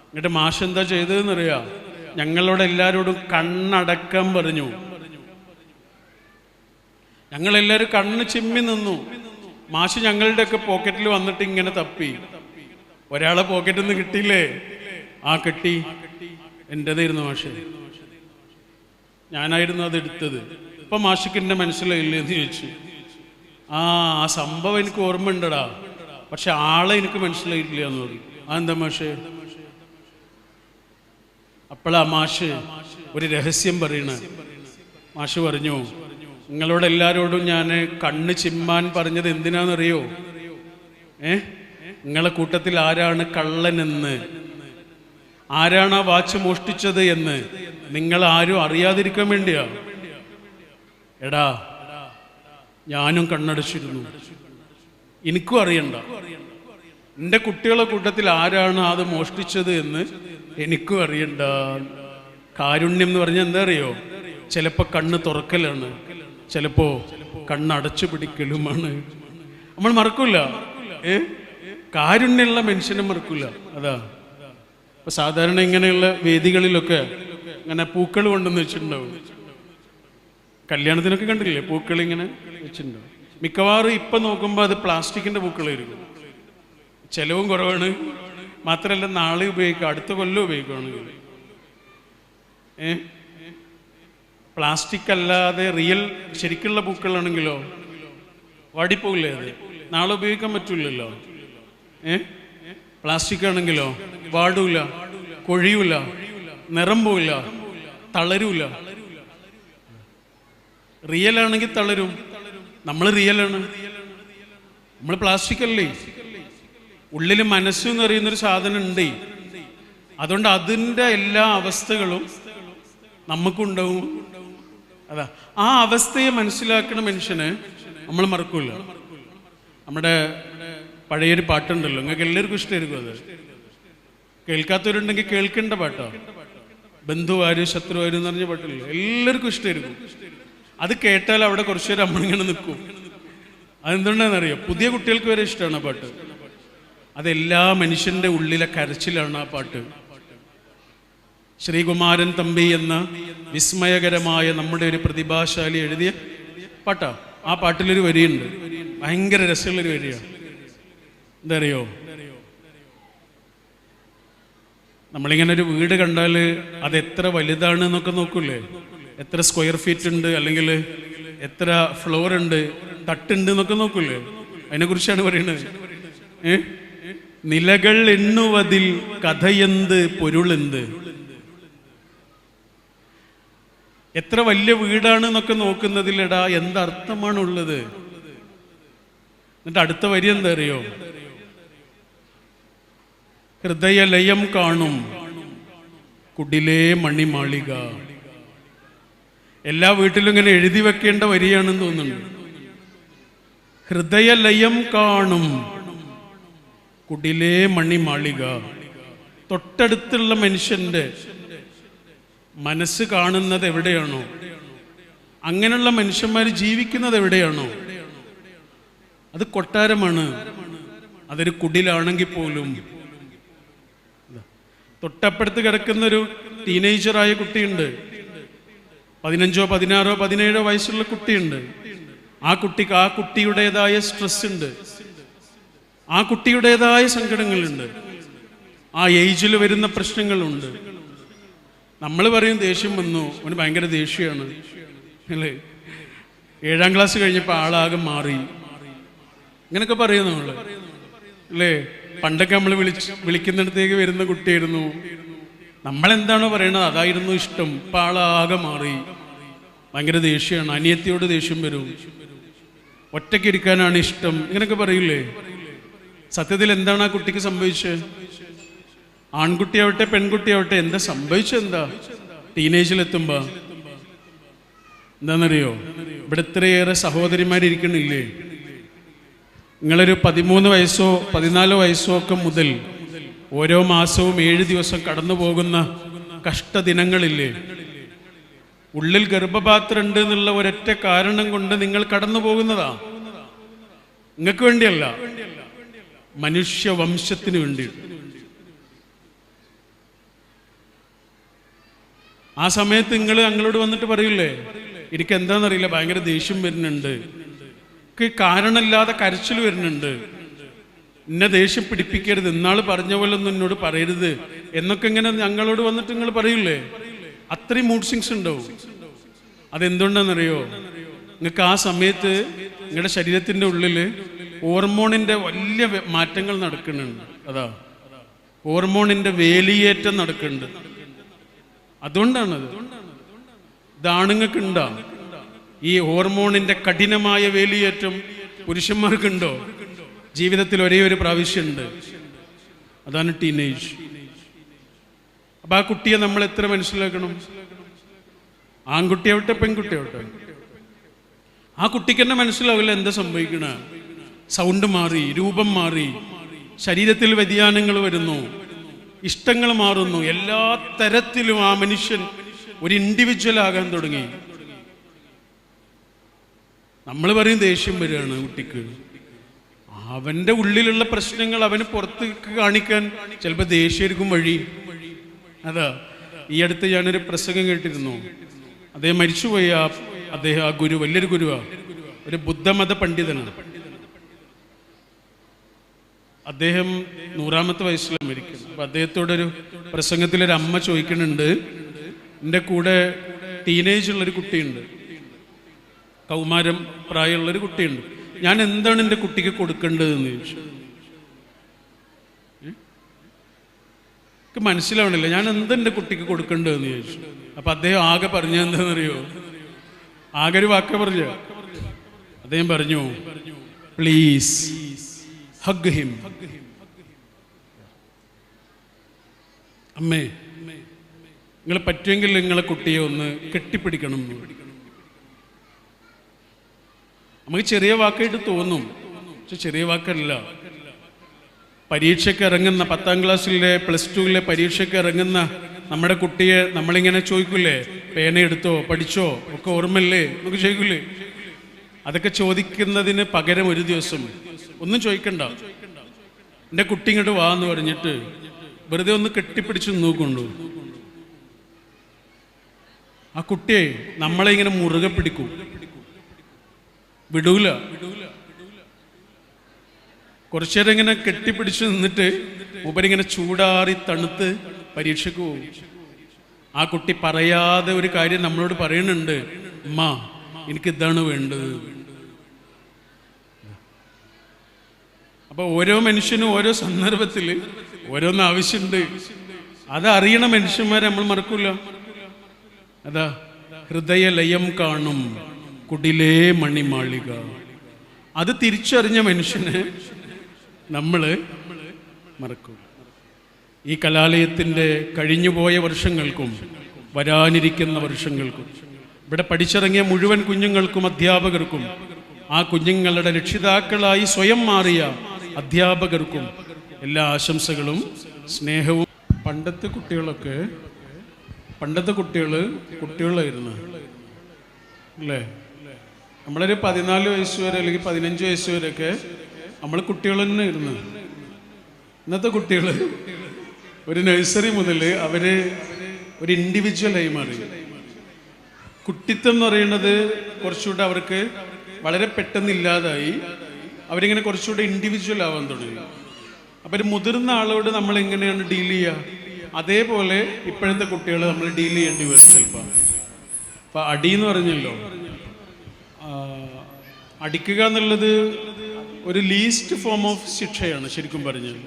എന്നിട്ട് മാഷ് എന്താ ചെയ്തതെന്നറിയാ? ഞങ്ങളോട് എല്ലാവരോടും കണ്ണടക്കാൻ പറഞ്ഞു. ഞങ്ങളെല്ലാവരും കണ്ണ് ചിമ്മി നിന്നു. മാഷ് ഞങ്ങളുടെ ഒക്കെ പോക്കറ്റിൽ വന്നിട്ട് ഇങ്ങനെ തപ്പി. ഒരാളെ പോക്കറ്റിൽ നിന്ന് കിട്ടിയില്ലേ? ആ കിട്ടി, എൻ്റെതായിരുന്നു മാഷ്, ഞാനായിരുന്നു അത് എടുത്തത്. ഇപ്പൊ മാഷിക്ക് എന്നെ മനസ്സിലായില്ലേ എന്ന് ചോദിച്ചു. ആ സംഭവം എനിക്ക് ഓർമ്മ ഉണ്ടടാ, പക്ഷെ ആളെ എനിക്ക് മനസ്സിലായിട്ടില്ല എന്ന് പറഞ്ഞു. അതെന്താ മാഷേ? അപ്പോഴാ മാഷ് ഒരു രഹസ്യം പറയണ. മാഷ് പറഞ്ഞു, നിങ്ങളോട് എല്ലാവരോടും ഞാൻ കണ്ണ് ചിമ്മാൻ പറഞ്ഞത് എന്തിനാണെന്നറിയോ? നിങ്ങളെ കൂട്ടത്തിൽ ആരാണ് കള്ളനെന്ന്, ആരാണ് ആ വാച്ച് മോഷ്ടിച്ചത് എന്ന് നിങ്ങൾ ആരും അറിയാതിരിക്കാൻ വേണ്ടിയാ. എടാ, ഞാനും കണ്ണടച്ചിരുന്നു, എനിക്കും അറിയണ്ട. എൻ്റെ കുട്ടികളെ കൂട്ടത്തിൽ ആരാണ് അത് മോഷ്ടിച്ചത് എന്ന് എനിക്കും അറിയണ്ട. കാരുണ്യം എന്ന് പറഞ്ഞാൽ എന്താ അറിയോ? ചിലപ്പോൾ കണ്ണ് തുറക്കലാണ്, ചിലപ്പോ കണ്ണടച്ചു പിടിക്കലുമാണ്. നമ്മൾ മറക്കൂല. കാരുണ്യമുള്ള മനുഷ്യനെ മറക്കൂല. അതാ ഇപ്പൊ സാധാരണ ഇങ്ങനെയുള്ള വേദികളിലൊക്കെ ഇങ്ങനെ പൂക്കൾ കൊണ്ടുവന്ന് വെച്ചിട്ടുണ്ടാവും. കല്യാണത്തിനൊക്കെ കണ്ടില്ലേ പൂക്കൾ ഇങ്ങനെ വെച്ചിട്ടുണ്ടാവും. മിക്കവാറും ഇപ്പൊ നോക്കുമ്പോൾ അത് പ്ലാസ്റ്റിക്കിന്റെ പൂക്കളായിരിക്കും. ചെലവും കുറവാണ്, മാത്രമല്ല നാളെ ഉപയോഗിക്കുക, അടുത്ത കൊല്ലം ഉപയോഗിക്കുകയാണെങ്കിൽ. പ്ലാസ്റ്റിക് അല്ലാതെ റിയൽ ശരിക്കുള്ള പൂക്കളാണെങ്കിലോ വാടിപ്പോകില്ലേ? അത് നാളെ ഉപയോഗിക്കാൻ പറ്റൂലല്ലോ. പ്ലാസ്റ്റിക് ആണെങ്കിലോ വാടൂല, കൊഴിയൂല, നിറം പോവില്ല, തളരൂല. റിയൽ ആണെങ്കിൽ തളരും. നമ്മൾ റിയലാണ്, നമ്മൾ പ്ലാസ്റ്റിക് അല്ലേ. ഉള്ളിൽ മനസ്സെന്ന് പറയുന്നൊരു സാധനം ഉണ്ട്. അതുകൊണ്ട് അതിൻ്റെ എല്ലാ അവസ്ഥകളും നമുക്കുണ്ടാവും. അതാ ആ അവസ്ഥയെ മനസ്സിലാക്കുന്ന മനുഷ്യന് നമ്മൾ മറക്കൂല. നമ്മുടെ പഴയൊരു പാട്ടുണ്ടല്ലോ, നിങ്ങൾക്ക് എല്ലാവർക്കും ഇഷ്ടമായിരിക്കും. അത് കേൾക്കാത്തവരുണ്ടെങ്കിൽ കേൾക്കേണ്ട പാട്ടോ. ബന്ധുവാര് ശത്രുവാര് എന്ന് പറഞ്ഞ പാട്ടില്ല, എല്ലാവർക്കും ഇഷ്ടമായിരിക്കും. അത് കേട്ടാൽ അവിടെ കുറച്ചു നേരം നമ്മളിങ്ങനെ നിൽക്കും. അതെന്തുകൊണ്ടാണെന്നറിയോ? പുതിയ കുട്ടികൾക്ക് വരെ ഇഷ്ടമാണ് ആ പാട്ട്. അതെല്ലാ മനുഷ്യന്റെ ഉള്ളിലെ കരച്ചിലാണ് ആ പാട്ട്. ശ്രീകുമാരൻ തമ്പി എന്ന വിസ്മയകരമായ നമ്മുടെ ഒരു പ്രതിഭാശാലി എഴുതിയ പാട്ടാ. ആ പാട്ടിലൊരു വരിയുണ്ട്, ഭയങ്കര രസമുള്ളൊരു വരിയാണ്. എന്താ അറിയോ? നമ്മളിങ്ങനെ ഒരു വീട് കണ്ടാൽ അത് എത്ര വലുതാണ് എന്നൊക്കെ നോക്കൂലേ? എത്ര സ്ക്വയർ ഫീറ്റ് ഉണ്ട്, അല്ലെങ്കിൽ എത്ര ഫ്ലോർ ഉണ്ട്, തട്ടുണ്ട് എന്നൊക്കെ നോക്കൂലേ? അതിനെക്കുറിച്ചാണ് പറയുന്നത്. നിലകൾ എണ്ണുവതിൽ കഥയെന്ത് പൊരുളെന്ത്. എത്ര വലിയ വീടാണ് എന്നൊക്കെ നോക്കുന്നതിലെടാ എന്തർത്ഥമാണുള്ളത്. എന്നിട്ട് അടുത്ത വരി എന്താ അറിയോ? ഹൃദയലയം കാണും കുടിലേ മണിമാളിക. എല്ലാ വീട്ടിലും ഇങ്ങനെ എഴുതി വെക്കേണ്ട വരിയാണെന്ന് തോന്നുന്നുണ്ട്. ഹൃദയലയം കാണും കുടിലേ മണിമാളിക. തൊട്ടടുത്തുള്ള മനുഷ്യന്റെ മനസ്സ് കാണുന്നത് എവിടെയാണോ, അങ്ങനെയുള്ള മനുഷ്യന്മാർ ജീവിക്കുന്നത് എവിടെയാണോ അത് കൊട്ടാരമാണ്. അതൊരു കുടിലാണെങ്കിൽ പോലും. തൊട്ടപ്പുറത്ത് കിടക്കുന്നൊരു ടീനേജറായ കുട്ടിയുണ്ട്, 15, 16, 17 വയസ്സുള്ള കുട്ടിയുണ്ട്. ആ കുട്ടിക്ക് ആ കുട്ടിയുടേതായ സ്ട്രെസ് ഉണ്ട്, ആ കുട്ടിയുടേതായ സങ്കടങ്ങളുണ്ട്, ആ ഏജിൽ വരുന്ന പ്രശ്നങ്ങളുണ്ട്. നമ്മൾ പറയും ദേഷ്യം വന്നു, അവന് ഭയങ്കര ദേഷ്യമാണ് അല്ലേ, 7ാം ക്ലാസ് കഴിഞ്ഞപ്പോൾ ആളാകെ മാറി, ഇങ്ങനെയൊക്കെ പറയും നമ്മൾ അല്ലേ. പണ്ടൊക്കെ നമ്മൾ വിളിക്കുന്നിടത്തേക്ക് വരുന്ന കുട്ടിയായിരുന്നു, നമ്മളെന്താണോ പറയണത് അതായിരുന്നു ഇഷ്ടം. ഇപ്പം ആളാകെ മാറി, ഭയങ്കര ദേഷ്യമാണ്, അനിയത്തിയോട് ദേഷ്യം വരും, ഒറ്റയ്ക്കിരിക്കാനാണ് ഇഷ്ടം, ഇങ്ങനെയൊക്കെ പറയില്ലേ. സത്യത്തിൽ എന്താണ് ആ കുട്ടിക്ക് സംഭവിച്ചത്? ആൺകുട്ടിയാവട്ടെ പെൺകുട്ടിയാവട്ടെ എന്താ സംഭവിച്ചത്? എന്താ ടീനേജിലെത്തുമ്പോ എന്താണെന്നറിയോ? ഇവിടെ ഇത്രയേറെ സഹോദരിമാരിക്കണില്ലേ? നിങ്ങളൊരു 13 വയസ്സോ 14 വയസ്സോ ഒക്കെ മുതൽ ഓരോ മാസവും 7 ദിവസം കടന്നു പോകുന്ന കഷ്ടദിനങ്ങളില്ലേ? ഉള്ളിൽ ഗർഭപാത്രം ഉണ്ട് എന്നുള്ള ഒരൊറ്റ കാരണം കൊണ്ട് നിങ്ങൾ കടന്നു പോകുന്നതാ. നിങ്ങൾക്ക് വേണ്ടിയല്ല, മനുഷ്യവംശത്തിന് വേണ്ടി. ആ സമയത്ത് നിങ്ങൾ ഞങ്ങളോട് വന്നിട്ട് പറയില്ലേ, എനിക്ക് എന്താണെന്നറിയില്ല, ഭയങ്കര ദേഷ്യം വരുന്നുണ്ട്, കാരണമില്ലാതെ കരച്ചിൽ വരുന്നുണ്ട്, എന്നെ ദേഷ്യം പിടിപ്പിക്കരുത്, ഇന്നാൾ പറഞ്ഞ പോലെ ഒന്നും എന്നോട് പറയരുത് എന്നൊക്കെ ഇങ്ങനെ ഞങ്ങളോട് വന്നിട്ട് നിങ്ങൾ പറയില്ലേ? അത്രയും മൂഡ് സ്വിങ്സ് ഉണ്ടാവും. അതെന്തുകൊണ്ടാണെന്നറിയോ? നിങ്ങൾക്ക് ആ സമയത്ത് നിങ്ങളുടെ ശരീരത്തിൻ്റെ ഉള്ളിൽ ഹോർമോണിൻ്റെ വലിയ മാറ്റങ്ങൾ നടക്കുന്നുണ്ട്. അതാ ഹോർമോണിൻ്റെ വേലിയേറ്റം നടക്കുന്നുണ്ട്. അതുകൊണ്ടാണത്. ഇത് ആണുങ്ങൾക്ക് ഉണ്ടാ, ഈ ഹോർമോണിന്റെ കഠിനമായ വേലിയേറ്റം പുരുഷന്മാർക്കുണ്ടോ? ജീവിതത്തിൽ ഒരേ ഒരു പ്രാവശ്യമുണ്ട്, അതാണ് ടീനേജ്. അപ്പൊ ആ കുട്ടിയെ നമ്മൾ എത്ര മനസ്സിലാക്കണം? ആൺകുട്ടിയാവട്ടെ പെൺകുട്ടിയാവട്ടെ, ആ കുട്ടിക്ക് തന്നെ മനസ്സിലാവില്ല എന്താ സംഭവിക്കണ. സൗണ്ട് മാറി, രൂപം മാറി, ശരീരത്തിൽ വ്യതിയാനങ്ങൾ വരുന്നു, ഇഷ്ടങ്ങൾ മാറുന്നു, എല്ലാ തരത്തിലും ആ മനുഷ്യൻ ഒരു ഇൻഡിവിജ്വൽ ആകാൻ തുടങ്ങി. നമ്മൾ പറയും ദേഷ്യം വരികയാണ് കുട്ടിക്ക്. അവന്റെ ഉള്ളിലുള്ള പ്രശ്നങ്ങൾ അവന് പുറത്തേക്ക് കാണിക്കാൻ ചിലപ്പോൾ ദേഷ്യമായിരിക്കും വഴി. അതാ ഈ അടുത്ത് ഞാനൊരു പ്രസംഗം കേട്ടിരുന്നു. അദ്ദേഹം മരിച്ചുപോയി. അദ്ദേഹം ആ ഗുരു വലിയൊരു ഗുരുവാ, ഒരു ബുദ്ധമത പണ്ഡിതനാണ്. അദ്ദേഹം 100ാമത്തെ വയസ്സിലാണ് മരിക്കുന്നത്. അപ്പൊ അദ്ദേഹത്തോടൊരു പ്രസംഗത്തിലൊരു അമ്മ ചോദിക്കുന്നുണ്ട്, എൻ്റെ കൂടെ ടീനേജ് ഉള്ളൊരു കുട്ടിയുണ്ട്, കൗമാരം പ്രായമുള്ളൊരു കുട്ടിയുണ്ട്, ഞാൻ എന്താണ് എൻ്റെ കുട്ടിക്ക് കൊടുക്കേണ്ടതെന്ന് ചോദിച്ചു. എനിക്ക് മനസ്സിലാവണില്ല, ഞാൻ എന്താ എൻ്റെ കുട്ടിക്ക് കൊടുക്കേണ്ടതെന്ന് ചോദിച്ചു. അപ്പൊ അദ്ദേഹം ആകെ പറഞ്ഞ എന്താണെന്നറിയോ? ആകെ ഒരു വാക്ക പറഞ്ഞ അദ്ദേഹം പറഞ്ഞു, പ്ലീസ് ഹഗ് ഹിം. അമ്മേ, നിങ്ങൾ പറ്റുമെങ്കിൽ നിങ്ങളെ കുട്ടിയെ ഒന്ന് കെട്ടിപ്പിടിക്കണം. നമുക്ക് ചെറിയ വാക്കായിട്ട് തോന്നും, പക്ഷെ ചെറിയ വാക്കല്ല. പരീക്ഷയ്ക്ക് ഇറങ്ങുന്ന 10ാം ക്ലാസ്സിലെ +2 പരീക്ഷയ്ക്ക് ഇറങ്ങുന്ന നമ്മുടെ കുട്ടിയെ നമ്മളിങ്ങനെ ചോദിക്കൂലേ, പേന എടുത്തോ, പഠിച്ചോ, ഒക്കെ ഓർമ്മല്ലേ നമുക്ക് ചോദിക്കൂലേ? അതൊക്കെ ചോദിക്കുന്നതിന് പകരം ഒരു ദിവസം ഒന്നും ചോദിക്കണ്ട, എൻ്റെ കുട്ടി ഇങ്ങോട്ട് വാ എന്ന് പറഞ്ഞിട്ട് വെറുതെ ഒന്ന് കെട്ടിപ്പിടിച്ച് നോക്കൊണ്ടു. ആ കുട്ടിയെ നമ്മളെ ഇങ്ങനെ മുറുകെ പിടിക്കും, വിടൂല. കുറച്ചേരം ഇങ്ങനെ കെട്ടിപ്പിടിച്ച് നിന്നിട്ട് മൂപ്പരിങ്ങനെ ചൂടാറി തണുത്ത് പരീക്ഷയ്ക്ക് പോകും. ആ കുട്ടി പറയാതെ ഒരു കാര്യം നമ്മളോട് പറയുന്നുണ്ട്, അമ്മ എനിക്കിതാണ് വേണ്ടത്. അപ്പൊ ഓരോ മനുഷ്യനും ഓരോ സന്ദർഭത്തിൽ ഓരോന്ന് ആവശ്യമുണ്ട്. അതറിയണ മനുഷ്യന്മാരെ നമ്മൾ മറക്കൂല. അതാ ഹൃദയലയം കാണും കുടിലേ മണിമാളിക. അത് തിരിച്ചറിഞ്ഞ മനുഷ്യനെ നമ്മള് മറക്കും. ഈ കലാലയത്തിൻ്റെ കഴിഞ്ഞുപോയ വർഷങ്ങൾക്കും വരാനിരിക്കുന്ന വർഷങ്ങൾക്കും ഇവിടെ പഠിച്ചിറങ്ങിയ മുഴുവൻ കുഞ്ഞുങ്ങൾക്കും അധ്യാപകർക്കും ആ കുഞ്ഞുങ്ങളുടെ രക്ഷിതാക്കളായി സ്വയം മാറിയ അധ്യാപകർക്കും എല്ലാ ആശംസകളും സ്നേഹവും. പണ്ടത്തെ കുട്ടികളായിരുന്നു അല്ലേ? നമ്മളൊരു 14 വയസ്സ് വരെ അല്ലെങ്കിൽ 15 വയസ്സ് വരെയൊക്കെ നമ്മൾ കുട്ടികൾ തന്നെ ഇരുന്നു. ഇന്നത്തെ കുട്ടികൾ ഒരു നഴ്സറി മുതൽ അവര് ഒരു ഇൻഡിവിജ്വലായി മാറി. കുട്ടിത്തം എന്ന് പറയുന്നത് കുറച്ചുകൂടെ അവർക്ക് വളരെ പെട്ടെന്ന് ഇല്ലാതായി. അവരിങ്ങനെ കുറച്ചുകൂടെ ഇൻഡിവിജ്വൽ ആവാൻ തുടങ്ങി. അപ്പം ഒരു മുതിർന്ന ആളോട് നമ്മൾ എങ്ങനെയാണ് ഡീൽ ചെയ്യുക, അതേപോലെ ഇപ്പോഴത്തെ കുട്ടികൾ നമ്മൾ ഡീൽ ചെയ്യേണ്ടി വരും ചിലപ്പോൾ. അപ്പം അടി എന്ന് പറഞ്ഞല്ലോ, അടിക്കുക എന്നുള്ളത് ഒരു ലീസ്റ്റ് ഫോം ഓഫ് ശിക്ഷയാണ് ശരിക്കും പറഞ്ഞാൽ.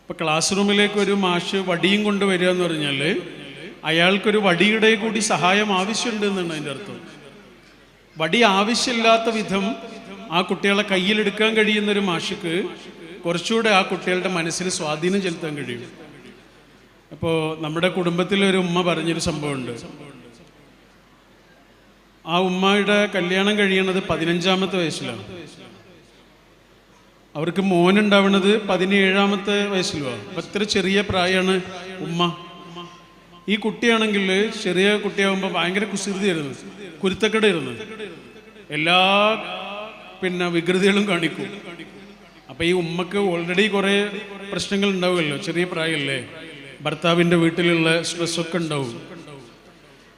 ഇപ്പം ക്ലാസ് റൂമിലേക്ക് ഒരു മാഷ് വടിയും കൊണ്ട് വരിക എന്ന് പറഞ്ഞാൽ അയാൾക്കൊരു വടിയുടെ കൂടി സഹായം ആവശ്യമുണ്ട് എന്നാണ് അതിൻ്റെ അർത്ഥം. വടി ആവശ്യമില്ലാത്ത വിധം ആ കുട്ടികളെ കയ്യിലെടുക്കാൻ കഴിയുന്നൊരു മാഷിക്ക് കുറച്ചുകൂടെ ആ കുട്ടികളുടെ മനസ്സിൽ സ്വാധീനം ചെലുത്താൻ കഴിയും. അപ്പോൾ നമ്മുടെ കുടുംബത്തിലൊരു ഉമ്മ പറഞ്ഞൊരു സംഭവമുണ്ട്. ആ ഉമ്മയുടെ കല്യാണം കഴിയണത് 15ാമത്തെ വയസ്സിലാണ്. അവർക്ക് മോനുണ്ടാവുന്നത് 17ാമത്തെ വയസ്സിലുമാണ്. അപ്പം ഇത്ര ചെറിയ പ്രായമാണ് ഉമ്മ. ഈ കുട്ടിയാണെങ്കിൽ ചെറിയ കുട്ടിയാകുമ്പോൾ ഭയങ്കര കുസൃതിയായിരുന്നു, കുരുത്തക്കടായിരുന്നു, എല്ലാ വികൃതികളും കാണിക്കും. അപ്പം ഈ ഉമ്മക്ക് ഓൾറെഡി കുറേ പ്രശ്നങ്ങൾ ഉണ്ടാവുമല്ലോ, ചെറിയ പ്രായമല്ലേ, ഭർത്താവിൻ്റെ വീട്ടിലുള്ള സ്ട്രെസ്സൊക്കെ ഉണ്ടാവും.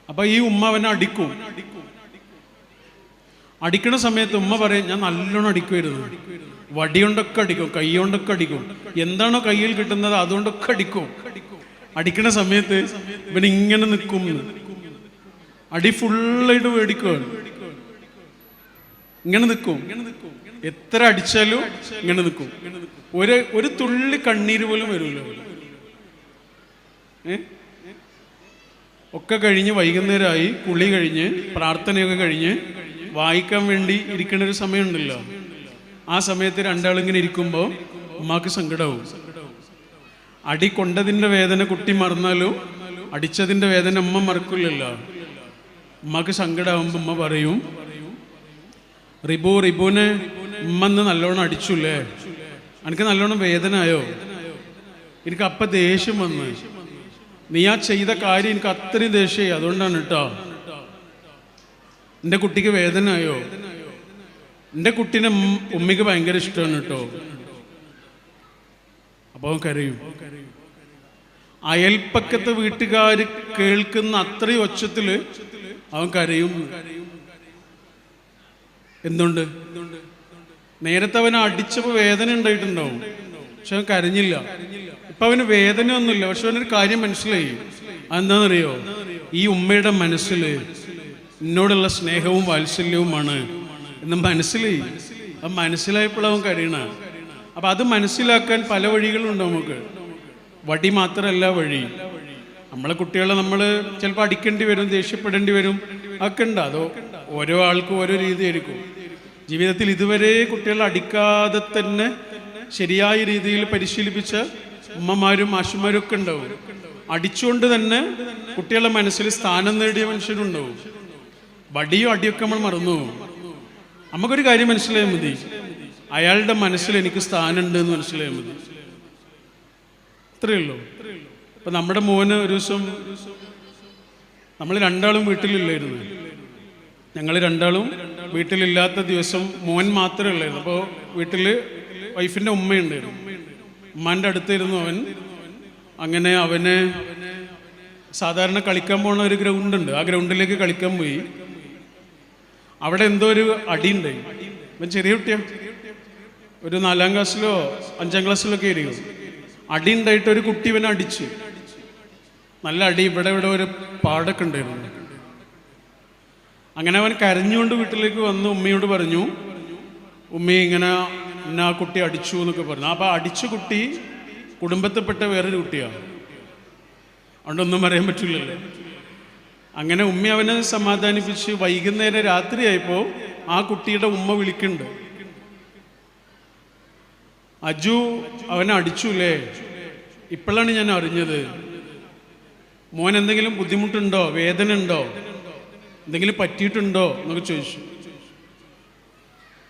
അപ്പം ഈ ഉമ്മ അവനെ അടിക്കും. അടിക്കണ സമയത്ത് ഉമ്മ പറയും, ഞാൻ നല്ലോണം അടിക്കുമായിരുന്നു, വടി കൊണ്ടൊക്കെ അടിക്കും, കൈ കൊണ്ടൊക്കെ അടിക്കും, എന്താണോ കയ്യിൽ കിട്ടുന്നത് അതുകൊണ്ടൊക്കെ അടിക്കും. അടിക്കണ സമയത്ത് ഇവനിങ്ങനെ നിൽക്കും, അടി ഫുള്ളായിട്ട് മേടിക്കും, ഇങ്ങനെ നിൽക്കും, എത്ര അടിച്ചാലും ഇങ്ങനെ നിൽക്കും, ഒരു തുള്ളി കണ്ണീര് പോലും വരൂല. ഒക്കെ കഴിഞ്ഞ് വൈകുന്നേരമായി, കുളി കഴിഞ്ഞ് പ്രാർത്ഥനയൊക്കെ കഴിഞ്ഞ് വായിക്കാൻ വേണ്ടി ഇരിക്കുന്ന ഒരു സമയമുണ്ടല്ലോ. ആ സമയത്ത് രണ്ടാളിങ്ങനെ ഇരിക്കുമ്പോൾ ഉമ്മാക്ക് സങ്കടവും. അടി കൊണ്ടതിൻ്റെ വേദന കുട്ടി മറന്നാലും അടിച്ചതിൻ്റെ വേദന ഉമ്മ മറക്കില്ലല്ലോ. ഉമ്മക്ക് സങ്കടമാകുമ്പോൾ ഉമ്മ പറയും, റിബുവിനെ ഉമ്മന്ന് നല്ലോണം അടിച്ചുല്ലേ, എനിക്ക് നല്ലോണം വേദന ആയോ? എനിക്ക് അപ്പം ദേഷ്യം വന്ന്, നീ ആ ചെയ്ത കാര്യം എനിക്ക് അത്രയും ദേഷ്യമായി, അതുകൊണ്ടാണ് കേട്ടോ. എൻ്റെ കുട്ടിക്ക് വേദന ആയോ? എൻ്റെ കുട്ടീനെ ഉമ്മയ്ക്ക് ഭയങ്കര ഇഷ്ടമാണ് കേട്ടോ. അപ്പോൾ അവൻ കരയും. അയൽപ്പക്കത്തെ വീട്ടുകാർ കേൾക്കുന്ന അത്രയും ഒച്ചത്തിൽ അവൻ കരയും. എന്തുകൊണ്ട്? നേരത്തെ അവനെ അടിച്ചപ്പോൾ വേദന ഉണ്ടായിട്ടുണ്ടാവും, പക്ഷെ അവൻ കരഞ്ഞില്ല. ഇപ്പൊ അവന് വേദനയൊന്നുമില്ല, പക്ഷെ അവനൊരു കാര്യം മനസ്സിലായി. അതെന്താണെന്നറിയോ? ഈ ഉമ്മയുടെ മനസ്സിൽ എന്നോടുള്ള സ്നേഹവും വാത്സല്യവുമാണ് എന്ന് മനസ്സിലായി. അത് മനസ്സിലായപ്പോൾ അവൻ കരയണ. അപ്പൊ അത് മനസ്സിലാക്കാൻ പല വഴികളുണ്ട് നമുക്ക്. വടി മാത്രമല്ല വഴി. നമ്മളെ കുട്ടികളെ നമ്മൾ ചിലപ്പോൾ അടിക്കേണ്ടി വരും, ദേഷ്യപ്പെടേണ്ടി വരും, ഒക്കെ ഉണ്ട്. അതോ ഓരോ ആൾക്കും ഓരോ രീതിയായിരിക്കും. ജീവിതത്തിൽ ഇതുവരെ കുട്ടികളെ അടിക്കാതെ തന്നെ ശരിയായ രീതിയിൽ പരിശീലിപ്പിച്ച ഉമ്മമാരും മാഷുമാരും ഒക്കെ ഉണ്ടാവും. അടിച്ചുകൊണ്ട് തന്നെ കുട്ടികളുടെ മനസ്സിൽ സ്ഥാനം നേടിയ മനുഷ്യരുണ്ടാവും. വടിയും അടിയൊക്കെ നമ്മൾ മറന്നു. നമുക്കൊരു കാര്യം മനസ്സിലായാൽ മതി, അയാളുടെ മനസ്സിൽ എനിക്ക് സ്ഥാനമുണ്ട് എന്ന് മനസ്സിലായാൽ മതി. അത്രയേ ഉള്ളൂ. ഇപ്പൊ നമ്മുടെ മോന് ഒരു ദിവസം, നമ്മൾ രണ്ടാളും വീട്ടിലില്ലായിരുന്നു. ഞങ്ങൾ രണ്ടാളും വീട്ടിലില്ലാത്ത ദിവസം മോൻ മാത്രമേ ഉള്ളായിരുന്നു. അപ്പോൾ വീട്ടിൽ വൈഫിൻ്റെ ഉമ്മയുണ്ടായിരുന്നു. ഉമ്മാൻ്റെ അടുത്തായിരുന്നു അവൻ. അങ്ങനെ അവന് സാധാരണ കളിക്കാൻ പോകുന്ന ഒരു ഗ്രൗണ്ട് ഉണ്ട്, ആ ഗ്രൗണ്ടിലേക്ക് കളിക്കാൻ പോയി. അവിടെ എന്തോ ഒരു അടിയുണ്ടായി. അവൻ ചെറിയ കുട്ടിയാ, ഒരു 4ാം ക്ലാസ്സിലോ 5ാം ക്ലാസ്സിലോ ഒക്കെ ആയിരിക്കും. അടി ഉണ്ടായിട്ട് ഒരു കുട്ടി ഇവനെ അടിച്ച്, നല്ല അടി, ഇവിടെ ഒരു പാടൊക്കെ ഉണ്ടായിരുന്നു. അങ്ങനെ അവൻ കരഞ്ഞുകൊണ്ട് വീട്ടിലേക്ക് വന്ന് ഉമ്മയോട് പറഞ്ഞു, ഉമ്മ ഇങ്ങനെ എന്നെ ആ കുട്ടി അടിച്ചു എന്നൊക്കെ പറഞ്ഞു. അപ്പോൾ അടിച്ച കുട്ടി കുടുംബത്തിൽപ്പെട്ട വേറൊരു കുട്ടിയാണ്, അതുകൊണ്ടൊന്നും പറയാൻ പറ്റില്ലല്ലോ. അങ്ങനെ ഉമ്മ അവനെ സമാധാനിപ്പിച്ച് വൈകുന്നേരം രാത്രിയായപ്പോൾ ആ കുട്ടിയുടെ ഉമ്മ വിളിക്കുന്നുണ്ട്, അജു അവനെ അടിച്ചുല്ലേ, ഇപ്പോഴാണ് ഞാൻ അറിഞ്ഞത്. മോൻ എന്തെങ്കിലും ബുദ്ധിമുട്ടുണ്ടോ, വേദന ഉണ്ടോ, എന്തെങ്കിലും പറ്റിയിട്ടുണ്ടോ എന്നൊക്കെ ചോദിച്ചു.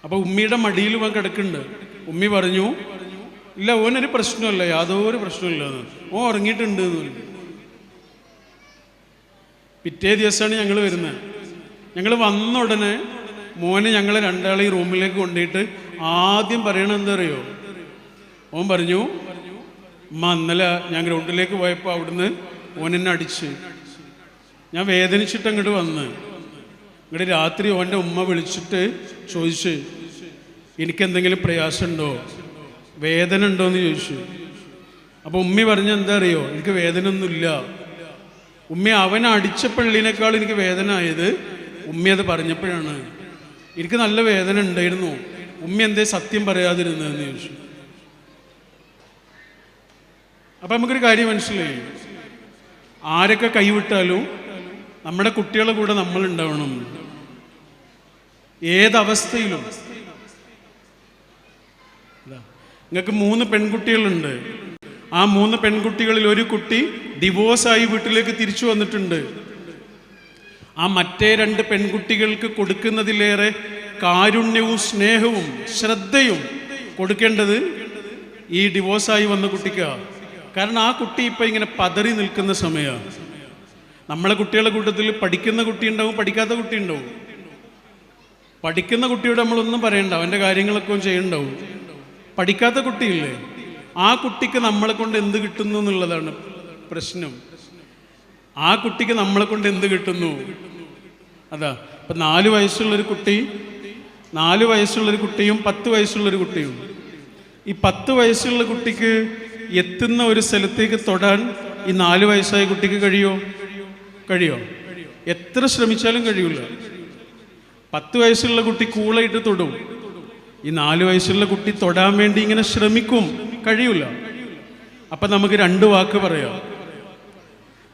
അപ്പൊ ഉമ്മിയുടെ മടിയിൽ അവൻ കിടക്കുന്നുണ്ട്. ഉമ്മി പറഞ്ഞു, ഇല്ല ഓനൊരു പ്രശ്നമല്ല, യാതൊരു പ്രശ്നമില്ല, ഓൻ ഉറങ്ങിയിട്ടുണ്ട് എന്ന് പറഞ്ഞു. പിറ്റേ ദിവസമാണ് ഞങ്ങൾ വരുന്നത്. ഞങ്ങൾ വന്ന ഉടനെ മോനെ ഞങ്ങളെ രണ്ടാളെയും റൂമിലേക്ക് കൊണ്ടുപോയിട്ട് ആദ്യം പറയണത് എന്താ അറിയോ? ഓൻ പറഞ്ഞു, അമ്മ ഇന്നലെ ഞാൻ ഗ്രൗണ്ടിലേക്ക് പോയപ്പോൾ അവിടുന്ന് ഓൻ എന്നെ അടിച്ച്, ഞാൻ വേദനിച്ചിട്ട് അങ്ങോട്ട് വന്ന്. ഇങ്ങോട്ട് രാത്രി ഓൻ്റെ ഉമ്മ വിളിച്ചിട്ട് ചോദിച്ച്, എനിക്കെന്തെങ്കിലും പ്രയാസമുണ്ടോ, വേദന ഉണ്ടോ എന്ന് ചോദിച്ചു. അപ്പോൾ ഉമ്മി പറഞ്ഞ എന്താ അറിയോ? എനിക്ക് വേദന ഒന്നുമില്ല. ഉമ്മ അവനെ അടിച്ച പള്ളിനേക്കാൾ എനിക്ക് വേദന ആയത് ഉമ്മ അത് പറഞ്ഞപ്പോഴാണ്. എനിക്ക് നല്ല വേദന ഉണ്ടായിരുന്നു, ഉമ്മ എന്തേ സത്യം പറയാതിരുന്നതെന്ന് ചോദിച്ചു. അപ്പം നമുക്കൊരു കാര്യം മനസ്സിലായി, ആരൊക്കെ കൈവിട്ടാലും നമ്മുടെ കുട്ടികളുടെ കൂടെ നമ്മൾ ഉണ്ടാവണം, ഏതവസ്ഥയിലും. നിങ്ങൾക്ക് 3 പെൺകുട്ടികളുണ്ട്. ആ 3 പെൺകുട്ടികളിൽ ഒരു കുട്ടി ഡിവോഴ്സായി വീട്ടിലേക്ക് തിരിച്ചു വന്നിട്ടുണ്ട്. ആ മറ്റേ 2 പെൺകുട്ടികൾക്ക് കൊടുക്കുന്നതിലേറെ കാരുണ്യവും സ്നേഹവും ശ്രദ്ധയും കൊടുക്കേണ്ടത് ഈ ഡിവോഴ്സായി വന്ന കുട്ടിക്കാണ്. കാരണം ആ കുട്ടി ഇപ്പം ഇങ്ങനെ പതറി നിൽക്കുന്ന സമയമാണ്. നമ്മളെ കുട്ടികളുടെ കൂട്ടത്തിൽ പഠിക്കുന്ന കുട്ടി ഉണ്ടാവും, പഠിക്കാത്ത കുട്ടി ഉണ്ടാവും. പഠിക്കുന്ന കുട്ടിയോട് നമ്മളൊന്നും പറയണ്ട, അവൻ്റെ കാര്യങ്ങളൊക്കെ ചെയ്യണ്ടാവും. പഠിക്കാത്ത കുട്ടിയില്ലേ, ആ കുട്ടിക്ക് നമ്മളെ കൊണ്ട് എന്ത് കിട്ടുന്നു എന്നുള്ളതാണ് പ്രശ്നം. ആ കുട്ടിക്ക് നമ്മളെ കൊണ്ട് എന്ത് കിട്ടുന്നു, അതാ. ഇപ്പം 4 വയസ്സുള്ളൊരു കുട്ടി, 4 വയസ്സുള്ളൊരു കുട്ടിയും 10 വയസ്സുള്ളൊരു കുട്ടിയും. ഈ 10 വയസ്സുള്ള കുട്ടിക്ക് എത്തുന്ന ഒരു സ്ഥലത്തേക്ക് തൊടാൻ ഈ 4 വയസ്സായ കുട്ടിക്ക് കഴിയോ? എത്ര ശ്രമിച്ചാലും കഴിയില്ല. 10 വയസ്സുള്ള കുട്ടി കൂളായിട്ട് തൊടും, ഈ 4 വയസ്സുള്ള കുട്ടി തൊടാൻ വേണ്ടി ഇങ്ങനെ ശ്രമിക്കും, കഴിയില്ല. അപ്പം നമുക്ക് 2 വാക്ക് പറയാം.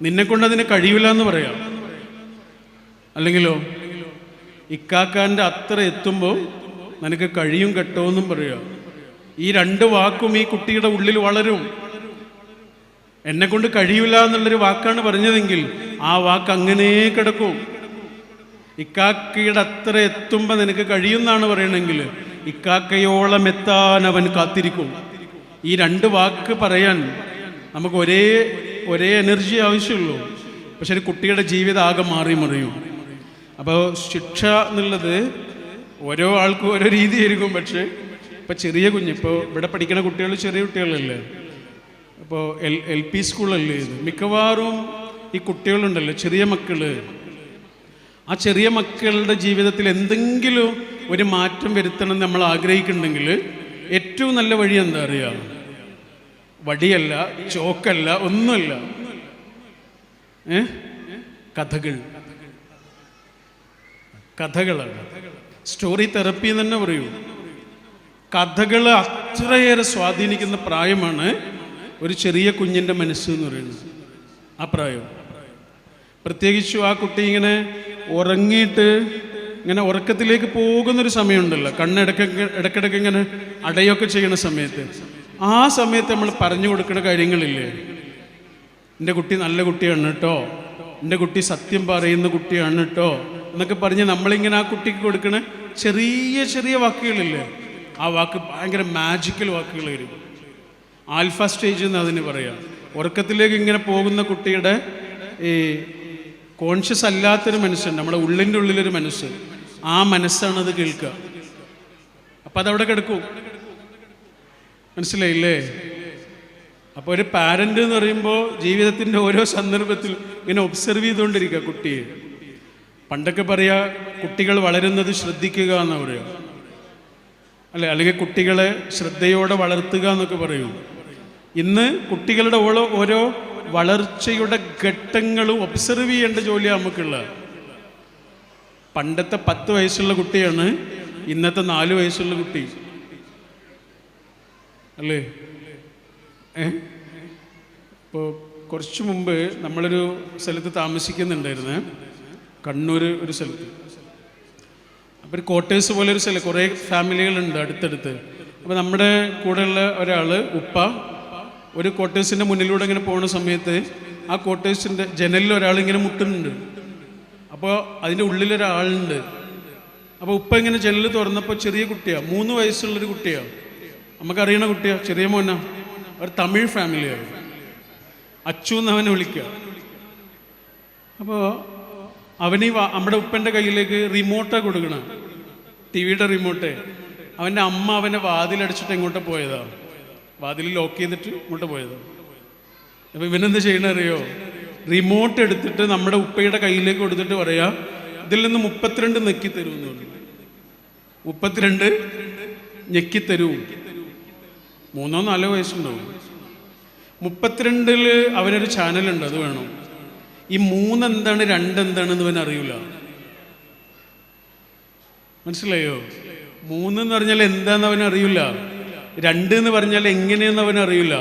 നിന്നെ കൊണ്ട് അതിന് കഴിയില്ല എന്ന് പറയാം. അല്ലെങ്കിലോ ഇക്കാക്കാൻ്റെ അത്ര എത്തുമ്പോൾ നിനക്ക് കഴിയും കേട്ടോ എന്നും പറയാം. ഈ രണ്ട് വാക്കും ഈ കുട്ടിയുടെ ഉള്ളിൽ വളരും. എന്നെ കൊണ്ട് കഴിയില്ല എന്നുള്ളൊരു വാക്കാണ് പറഞ്ഞതെങ്കിൽ ആ വാക്ക് അങ്ങനെ കിടക്കും. ഇക്കാക്കയുടെ അത്ര എത്തുമ്പോൾ നിനക്ക് കഴിയുമെന്നാണ് പറയണമെങ്കിൽ ഇക്കാക്കയോളം എത്താൻ അവൻ കാത്തിരിക്കും. ഈ രണ്ട് വാക്ക് പറയാൻ നമുക്ക് ഒരേ എനർജി ആവശ്യമുള്ളൂ. പക്ഷെ ഒരു കുട്ടിയുടെ ജീവിതം ആകെ മാറി മറിയും. അപ്പോൾ ശിക്ഷ എന്നുള്ളത് ഓരോ ആൾക്കും ഓരോ രീതിയായിരിക്കും. പക്ഷേ ഇപ്പം ചെറിയ ഇപ്പോൾ ഇവിടെ പഠിക്കുന്ന കുട്ടികൾ ചെറിയ കുട്ടികളല്ലേ, അപ്പോൾ LP സ്കൂളല്ലേ ഇത്. മിക്കവാറും ഈ കുട്ടികളുണ്ടല്ലോ ചെറിയ മക്കൾ, ആ ചെറിയ മക്കളുടെ ജീവിതത്തിൽ എന്തെങ്കിലും ഒരു മാറ്റം വരുത്തണം നമ്മൾ ആഗ്രഹിക്കുന്നുണ്ടെങ്കിൽ ഏറ്റവും നല്ല വഴി എന്താ അറിയാം? വടിയല്ല, ചോക്കല്ല, ഒന്നുമല്ല, കഥകളാണ്. സ്റ്റോറി തെറപ്പി എന്ന് തന്നെ പറയൂ. കഥകൾ അത്രയേറെ സ്വാധീനിക്കുന്ന പ്രായമാണ് ഒരു ചെറിയ കുഞ്ഞിൻ്റെ മനസ്സ് എന്ന് പറയുന്നത്. ആ പ്രായം പ്രത്യേകിച്ചും ആ കുട്ടി ഇങ്ങനെ ഉറങ്ങിയിട്ട് ഇങ്ങനെ ഉറക്കത്തിലേക്ക് പോകുന്നൊരു സമയമുണ്ടല്ലോ, ഇടയ്ക്കിടയ്ക്ക് ഇങ്ങനെ അടയൊക്കെ ചെയ്യുന്ന സമയത്ത്, ആ സമയത്ത് നമ്മൾ പറഞ്ഞു കൊടുക്കുന്ന കാര്യങ്ങളില്ലേ, എൻ്റെ കുട്ടി നല്ല കുട്ടിയാണ് കേട്ടോ, എൻ്റെ കുട്ടി സത്യം പറയുന്ന കുട്ടിയാണ് കേട്ടോ എന്നൊക്കെ പറഞ്ഞ് നമ്മളിങ്ങനെ ആ കുട്ടിക്ക് കൊടുക്കുന്ന ചെറിയ ചെറിയ വാക്കുകളില്ലേ, ആ വാക്ക് ഭയങ്കര മാജിക്കൽ വാക്കുകളായിരിക്കും. ആൽഫ സ്റ്റേജ് എന്ന് അതിന് പറയാം. ഉറക്കത്തിലേക്ക് ഇങ്ങനെ പോകുന്ന കുട്ടിയുടെ ഈ കോൺഷ്യസ് അല്ലാത്തൊരു മനസ്സുണ്ട്, നമ്മുടെ ഉള്ളിൻ്റെ ഉള്ളിലൊരു മനസ്സ്, ആ മനസ്സാണ് അത് കേൾക്കുക. അപ്പം അതവിടെ കിടക്കും. മനസ്സിലായില്ലേ? അപ്പോൾ ഒരു പാരൻ്റ് എന്ന് പറയുമ്പോൾ ജീവിതത്തിൻ്റെ ഓരോ സന്ദർഭത്തിൽ ഇങ്ങനെ ഒബ്സർവ് ചെയ്തുകൊണ്ടിരിക്കുക കുട്ടിയെ. പണ്ടൊക്കെ പറയാ കുട്ടികൾ വളരുന്നത് ശ്രദ്ധിക്കുക എന്ന് പറയുക, അല്ലെ, അല്ലെങ്കിൽ കുട്ടികളെ ശ്രദ്ധയോടെ വളർത്തുക എന്നൊക്കെ പറയും. ഇന്ന് കുട്ടികളുടെ ഓരോ വളർച്ചയുടെ ഘട്ടങ്ങളും ഒബ്സർവ് ചെയ്യേണ്ട ജോലിയാണ് നമുക്കുള്ള. പണ്ടത്തെ 10 വയസ്സുള്ള കുട്ടിയാണ് ഇന്നത്തെ 4 വയസ്സുള്ള കുട്ടി, അല്ലേ? ഇപ്പോൾ കുറച്ച് മുമ്പ് നമ്മളൊരു സ്ഥലത്ത് താമസിക്കുന്നുണ്ടായിരുന്നേ, കണ്ണൂർ ഒരു സ്ഥലത്ത്. അപ്പോൾ ഒരു ക്വാർട്ടേഴ്സ് പോലെ ഒരു സ്ഥലം, കുറേ ഫാമിലികളുണ്ട് അടുത്തടുത്ത്. അപ്പോൾ നമ്മുടെ കൂടെയുള്ള ഒരാൾ ഉപ്പ ഒരു ക്വാർട്ടേഴ്സിൻ്റെ മുന്നിലൂടെ ഇങ്ങനെ പോകുന്ന സമയത്ത് ആ ക്വാർട്ടേഴ്സിൻ്റെ ജനലിൽ ഒരാളിങ്ങനെ മുട്ടുന്നുണ്ട്. അപ്പോൾ അതിൻ്റെ ഉള്ളിലൊരാളുണ്ട്. അപ്പോൾ ഉപ്പ ഇങ്ങനെ ജനൽ തുറന്നപ്പോൾ ചെറിയ കുട്ടിയാണ്, 3 വയസ്സുള്ളൊരു കുട്ടിയാണ്, നമുക്കറിയണ കുട്ടിയാണ്, ചെറിയ മോനാ, ഒരു തമിഴ് ഫാമിലിയാണ്, അച്ചു എന്ന് അവനെ വിളിക്കുക. അപ്പോൾ അവന് നമ്മുടെ ഉപ്പൻ്റെ കയ്യിലേക്ക് റിമോട്ടാണ് കൊടുക്കണം, TV-യുടെ റിമോട്ട്. അവൻ്റെ അമ്മ അവനെ വാതിലടിച്ചിട്ട് എങ്ങോട്ട് പോയതാണ്, വാതിൽ ലോക്ക് ചെയ്തിട്ട് ഇങ്ങോട്ട് പോയതാണ്. അപ്പോൾ ഇവനെന്ത് ചെയ്യണറിയോ? റിമോട്ട് എടുത്തിട്ട് നമ്മുടെ ഉപ്പയുടെ കയ്യിലേക്ക് കൊടുത്തിട്ട് പറയാ, ഇതിൽ നിന്ന് 32 ഞെക്കിത്തരൂ എന്ന് പറഞ്ഞു. 32 ഞെക്കിത്തരൂ. 3-4 വയസ്സുണ്ടാവും. 32-ൽ അവനൊരു ചാനലുണ്ട്, അത് വേണം. ഈ 3 എന്താണ് 2 എന്താണെന്ന് അവൻ അറിയില്ല. മനസ്സിലായോ? 3 എന്ന് പറഞ്ഞാൽ എന്താന്ന് അവൻ അറിയില്ല, 2 എന്ന് പറഞ്ഞാൽ എങ്ങനെയെന്ന് അവൻ അറിയില്ല.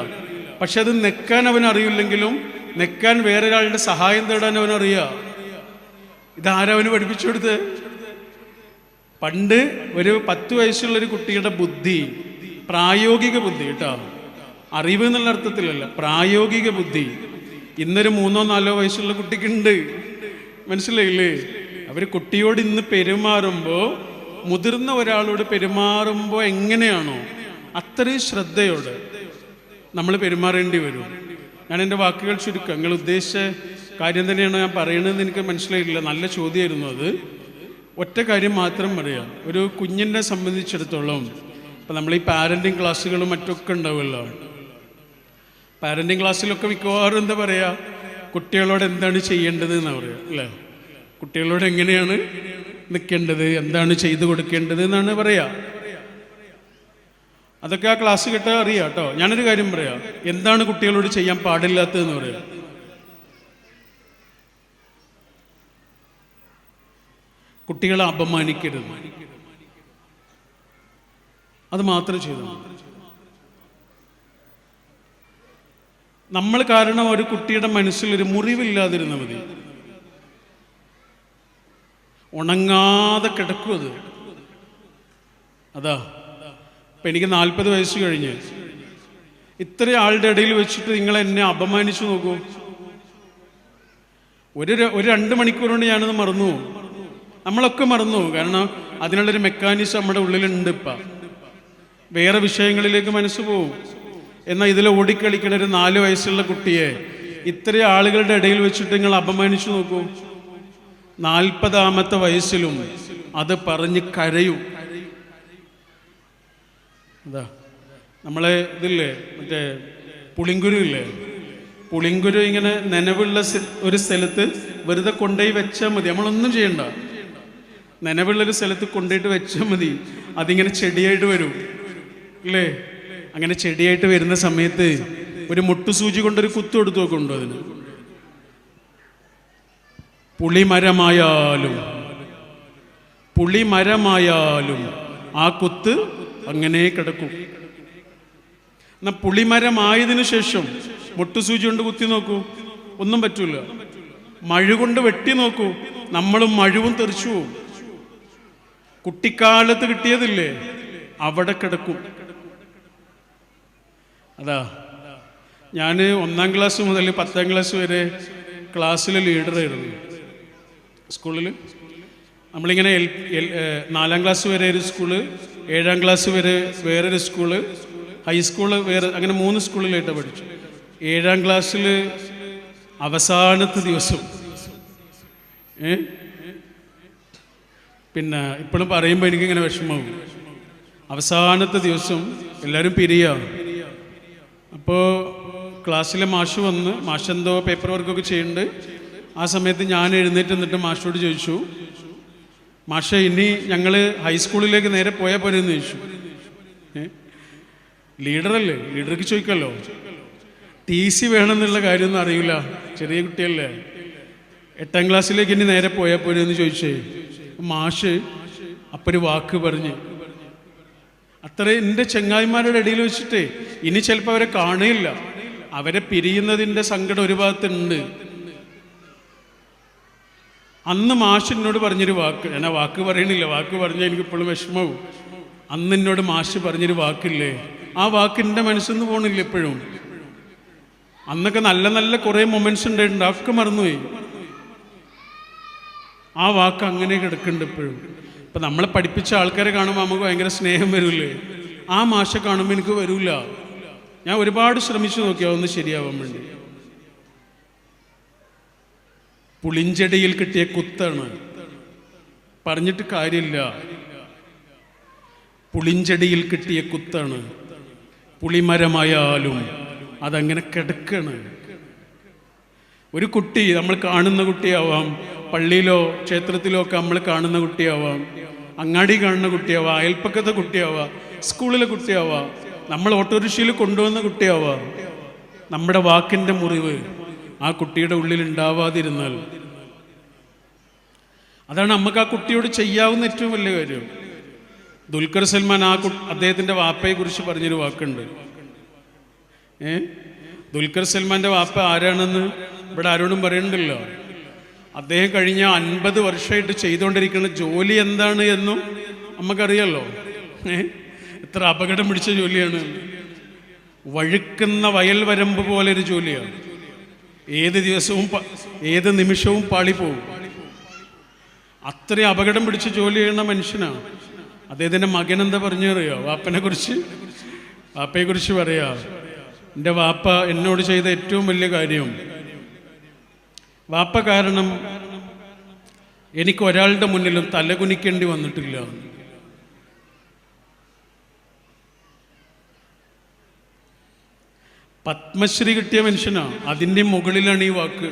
പക്ഷെ അത് നെക്കാൻ അവൻ അറിയില്ലെങ്കിലും നെക്കാൻ വേറൊരാളുടെ സഹായം തേടാൻ അവനറിയാം. ഇതാരവന് പഠിപ്പിച്ചു കൊടുത്ത്? പണ്ട് ഒരു 10 വയസ്സുള്ളൊരു കുട്ടിയുടെ ബുദ്ധി, പ്രായോഗിക ബുദ്ധി കേട്ടോ, അറിവ് എന്നുള്ള അർത്ഥത്തിലല്ല, പ്രായോഗിക ബുദ്ധി ഇന്നൊരു 3-4 വയസ്സുള്ള കുട്ടിക്കുണ്ട്. മനസ്സിലായില്ലേ? അവർ കുട്ടിയോട് ഇന്ന് പെരുമാറുമ്പോൾ, മുതിർന്ന ഒരാളോട് പെരുമാറുമ്പോൾ എങ്ങനെയാണോ അത്രയും ശ്രദ്ധയോടെ നമ്മൾ പെരുമാറേണ്ടി വരും. ഞാൻ എൻ്റെ വാക്കുകൾ ചുരുക്കാം. നിങ്ങൾ ഉദ്ദേശിച്ച കാര്യം തന്നെയാണ് ഞാൻ പറയണതെന്ന് എനിക്ക് മനസ്സിലായില്ല. നല്ല ചോദ്യമായിരുന്നു അത്. ഒറ്റ കാര്യം മാത്രം പറയാം. ഒരു കുഞ്ഞിനെ സംബന്ധിച്ചിടത്തോളം ഇപ്പം നമ്മൾ ഈ പാരൻറ്റിങ് ക്ലാസ്സുകളും മറ്റൊക്കെ ഉണ്ടാവുമല്ലോ. പാരൻറ്റിങ് ക്ലാസ്സിലൊക്കെ മിക്കവാറും എന്താ പറയുക, കുട്ടികളോട് എന്താണ് ചെയ്യേണ്ടത് എന്നാണ് പറയുക, അല്ലേ? കുട്ടികളോട് എങ്ങനെയാണ് നിൽക്കേണ്ടത്, എന്താണ് ചെയ്തു കൊടുക്കേണ്ടത് എന്നാണ് പറയുക. അതൊക്കെ ആ ക്ലാസ് കേട്ടാൽ അറിയാം കേട്ടോ. ഞാനൊരു കാര്യം പറയാം, എന്താണ് കുട്ടികളോട് ചെയ്യാൻ പാടില്ലാത്തതെന്ന് പറയാം. കുട്ടികളെ അപമാനിക്കരുത്, അത് മാത്രം ചെയ്താൽ മതി. നമ്മൾ കാരണം ഒരു കുട്ടിയുടെ മനസ്സിലൊരു മുറിവില്ലാതിരുന്നാൽ മതി. ഉണങ്ങാതെ കിടക്കും അത്. അതാ ഇപ്പം എനിക്ക് 40 വയസ്സ് കഴിഞ്ഞ് ഇത്ര ആളുടെ ഇടയിൽ വെച്ചിട്ട് നിങ്ങൾ എന്നെ അപമാനിച്ചു നോക്കൂ. ഒരു 2 മണിക്കൂർ കൊണ്ട് ഞാനത് മറന്നു. നമ്മളൊക്കെ മറന്നു. കാരണം അതിനുള്ളൊരു മെക്കാനിസം നമ്മുടെ ഉള്ളിലുണ്ട്. ഇപ്പം വേറെ വിഷയങ്ങളിലേക്ക് മനസ്സ് പോവും. എന്നാൽ ഇതിൽ ഓടിക്കളിക്കണ ഒരു 4 വയസ്സുള്ള കുട്ടിയെ ഇത്ര ആളുകളുടെ ഇടയിൽ വെച്ചിട്ട് നിങ്ങൾ അപമാനിച്ചു നോക്കൂ. 40ാമത്തെ വയസ്സിലും അത് പറഞ്ഞ് കരയും. അതാ നമ്മളെ ഇതില്ലേ, മറ്റേ പുളിങ്കുരു ഇല്ലേ, പുളിങ്കുരു ഇങ്ങനെ നനവുള്ള ഒരു സ്ഥലത്ത് വെറുതെ കൊണ്ടുപോയി വെച്ചാൽ മതി. നമ്മളൊന്നും ചെയ്യണ്ട. നനവുള്ളൊരു സ്ഥലത്ത് കൊണ്ടുപോയിട്ട് വെച്ചാൽ മതി. അതിങ്ങനെ ചെടിയായിട്ട് വരും അല്ലേ? അങ്ങനെ ചെടിയായിട്ട് വരുന്ന സമയത്ത് ഒരു മുട്ടുസൂചി കൊണ്ടൊരു കുത്തു എടുത്തു നോക്കുന്നുണ്ടോ? അതിന് പുളിമരമായാലും ആ കുത്ത് അങ്ങനെ കിടക്കും. എന്നാ പുളിമരമായതിനു ശേഷം മുട്ടുസൂചി കൊണ്ട് കുത്തി നോക്കൂ, ഒന്നും പറ്റൂല. മഴ കൊണ്ട് വെട്ടി നോക്കൂ, നമ്മളും മഴവും തെറിച്ചു പോവും. കുട്ടിക്കാലത്ത് കിട്ടിയതില്ലേ, അവിടെ കിടക്കും. അതാ ഞാൻ 1ാം ക്ലാസ് മുതൽ 10ാം ക്ലാസ് വരെ ക്ലാസ്സിലെ ലീഡറായിരുന്നു. സ്കൂളിൽ നമ്മളിങ്ങനെ 4ാം ക്ലാസ് വരെ ഒരു സ്കൂള്, 7ാം ക്ലാസ് വരെ വേറൊരു സ്കൂള്, ഹൈസ്കൂള് വേറെ, അങ്ങനെ 3 സ്കൂളിലായിട്ടാണ് പഠിച്ചു. 7ാം ക്ലാസ്സിൽ അവസാനത്തെ ദിവസം പിന്നെ ഇപ്പോഴും പറയുമ്പോൾ എനിക്കിങ്ങനെ വിഷമമാവും. അവസാനത്തെ ദിവസം എല്ലാവരും പിരിയാണ്. അപ്പോൾ ക്ലാസ്സിലെ മാഷ് വന്ന്, മാഷ് എന്തോ പേപ്പർ വർക്കൊക്കെ ചെയ്യുന്നുണ്ട്. ആ സമയത്ത് ഞാൻ എഴുന്നേറ്റ് നിന്നിട്ട് മാഷോട് ചോദിച്ചു, മാഷെ ഇനി ഞങ്ങൾ ഹൈസ്കൂളിലേക്ക് നേരെ പോയാൽ പോരെന്ന് ചോദിച്ചു. ലീഡറല്ലേ, ലീഡർക്ക് ചോദിക്കല്ലോ. TC വേണമെന്നുള്ള കാര്യമൊന്നും അറിയില്ല, ചെറിയ കുട്ടിയല്ലേ. 8ാം ക്ലാസ്സിലേക്ക് ഇനി നേരെ പോയാൽ പോരെന്ന് ചോദിച്ചേ. മാഷ് അപ്പൊരു വാക്ക് പറഞ്ഞ്, അത്ര എൻ്റെ ചങ്ങായിമാരുടെ ഇടയിൽ വെച്ചിട്ട് ഇനി ചിലപ്പോൾ അവരെ കാണുകയില്ല, അവരെ പിരിയുന്നതിൻ്റെ സങ്കടം ഒരു ഭാഗത്തുണ്ട്. അന്ന് മാഷ് എന്നോട് പറഞ്ഞൊരു വാക്ക്, ഞാൻ ആ വാക്ക് പറയണില്ല, വാക്ക് പറഞ്ഞാൽ എനിക്കിപ്പോഴും വിഷമവും. അന്ന് എന്നോട് മാഷ് പറഞ്ഞൊരു വാക്കില്ലേ, ആ വാക്ക് എൻ്റെ മനസ്സിൽ നിന്ന് പോകണില്ല എപ്പോഴും. അന്നൊക്കെ നല്ല നല്ല കുറേ മൊമെന്റ്സ് ഉണ്ടായിട്ടുണ്ട്, അതൊക്കെ മറന്നുപോയി. ആ വാക്ക് അങ്ങനെ കിടക്കുന്നുണ്ട് ഇപ്പോഴും. ഇപ്പം നമ്മളെ പഠിപ്പിച്ച ആൾക്കാരെ കാണുമ്പോൾ നമുക്ക് ഭയങ്കര സ്നേഹം വരില്ലേ, ആ മാഷെ കാണുമ്പോൾ എനിക്ക് വരില്ല. ഞാൻ ഒരുപാട് ശ്രമിച്ചു നോക്കിയാൽ ഒന്ന് ശരിയാവാൻ വേണ്ടി. പുളിഞ്ചെടിയിൽ കിട്ടിയ കുത്താണ്, പറഞ്ഞിട്ട് കാര്യമില്ല. പുളിഞ്ചെടിയിൽ കിട്ടിയ കുത്താണ്. പുളിമരമായാലും അതങ്ങനെ കിടക്കാണ്. ഒരു കുട്ടി നമ്മൾ കാണുന്ന കുട്ടിയാവാം, പള്ളിയിലോ ക്ഷേത്രത്തിലോ ഒക്കെ നമ്മൾ കാണുന്ന കുട്ടിയാവാം, അങ്ങാടി കാണുന്ന കുട്ടിയാവാം, അയൽപ്പക്കത്തെ കുട്ടിയാവാം, സ്കൂളിലെ കുട്ടിയാവാം, നമ്മൾ ഓട്ടോറിക്ഷയിൽ കൊണ്ടുവന്ന കുട്ടിയാവാം. നമ്മുടെ വാക്കിൻ്റെ മുറിവ് ആ കുട്ടിയുടെ ഉള്ളിൽ ഉണ്ടാവാതിരുന്നാൽ അതാണ് നമുക്ക് ആ കുട്ടിയോട് ചെയ്യാവുന്ന ഏറ്റവും വലിയ കാര്യം. ദുൽഖർ സൽമാൻ അദ്ദേഹത്തിൻ്റെ വാപ്പയെ കുറിച്ച് പറഞ്ഞൊരു വാക്കുണ്ട്. ദുൽഖർ സൽമാൻ്റെ വാപ്പ ആരാണെന്ന് ഇവിടെ ആരോടും പറയണ്ടല്ലോ. അദ്ദേഹം കഴിഞ്ഞ 50 വർഷമായിട്ട് ചെയ്തുകൊണ്ടിരിക്കുന്ന ജോലി എന്താണ് എന്നും നമുക്കറിയാലോ. എത്ര അപകടം പിടിച്ച ജോലിയാണ്. വഴുക്കുന്ന വയൽ വരമ്പ് പോലെ ഒരു ജോലിയാണ്. ഏത് ദിവസവും ഏത് നിമിഷവും പാളിപ്പോവും. അത്രയും അപകടം പിടിച്ച ജോലി ചെയ്യുന്ന മനുഷ്യനാണ്. അദ്ദേഹത്തിൻ്റെ മകൻ എന്താ പറഞ്ഞറിയോ വാപ്പയെ കുറിച്ച് പറയാ, എൻ്റെ വാപ്പ എന്നോട് ചെയ്ത ഏറ്റവും വലിയ കാര്യം, വാപ്പ കാരണം എനിക്ക് ഒരാളുടെ മുന്നിലും തലകുനിക്കേണ്ടി വന്നിട്ടില്ല. പത്മശ്രീ കിട്ടിയ മനുഷ്യനാണ്, അതിൻ്റെ മുകളിലാണ് ഈ വാക്ക്.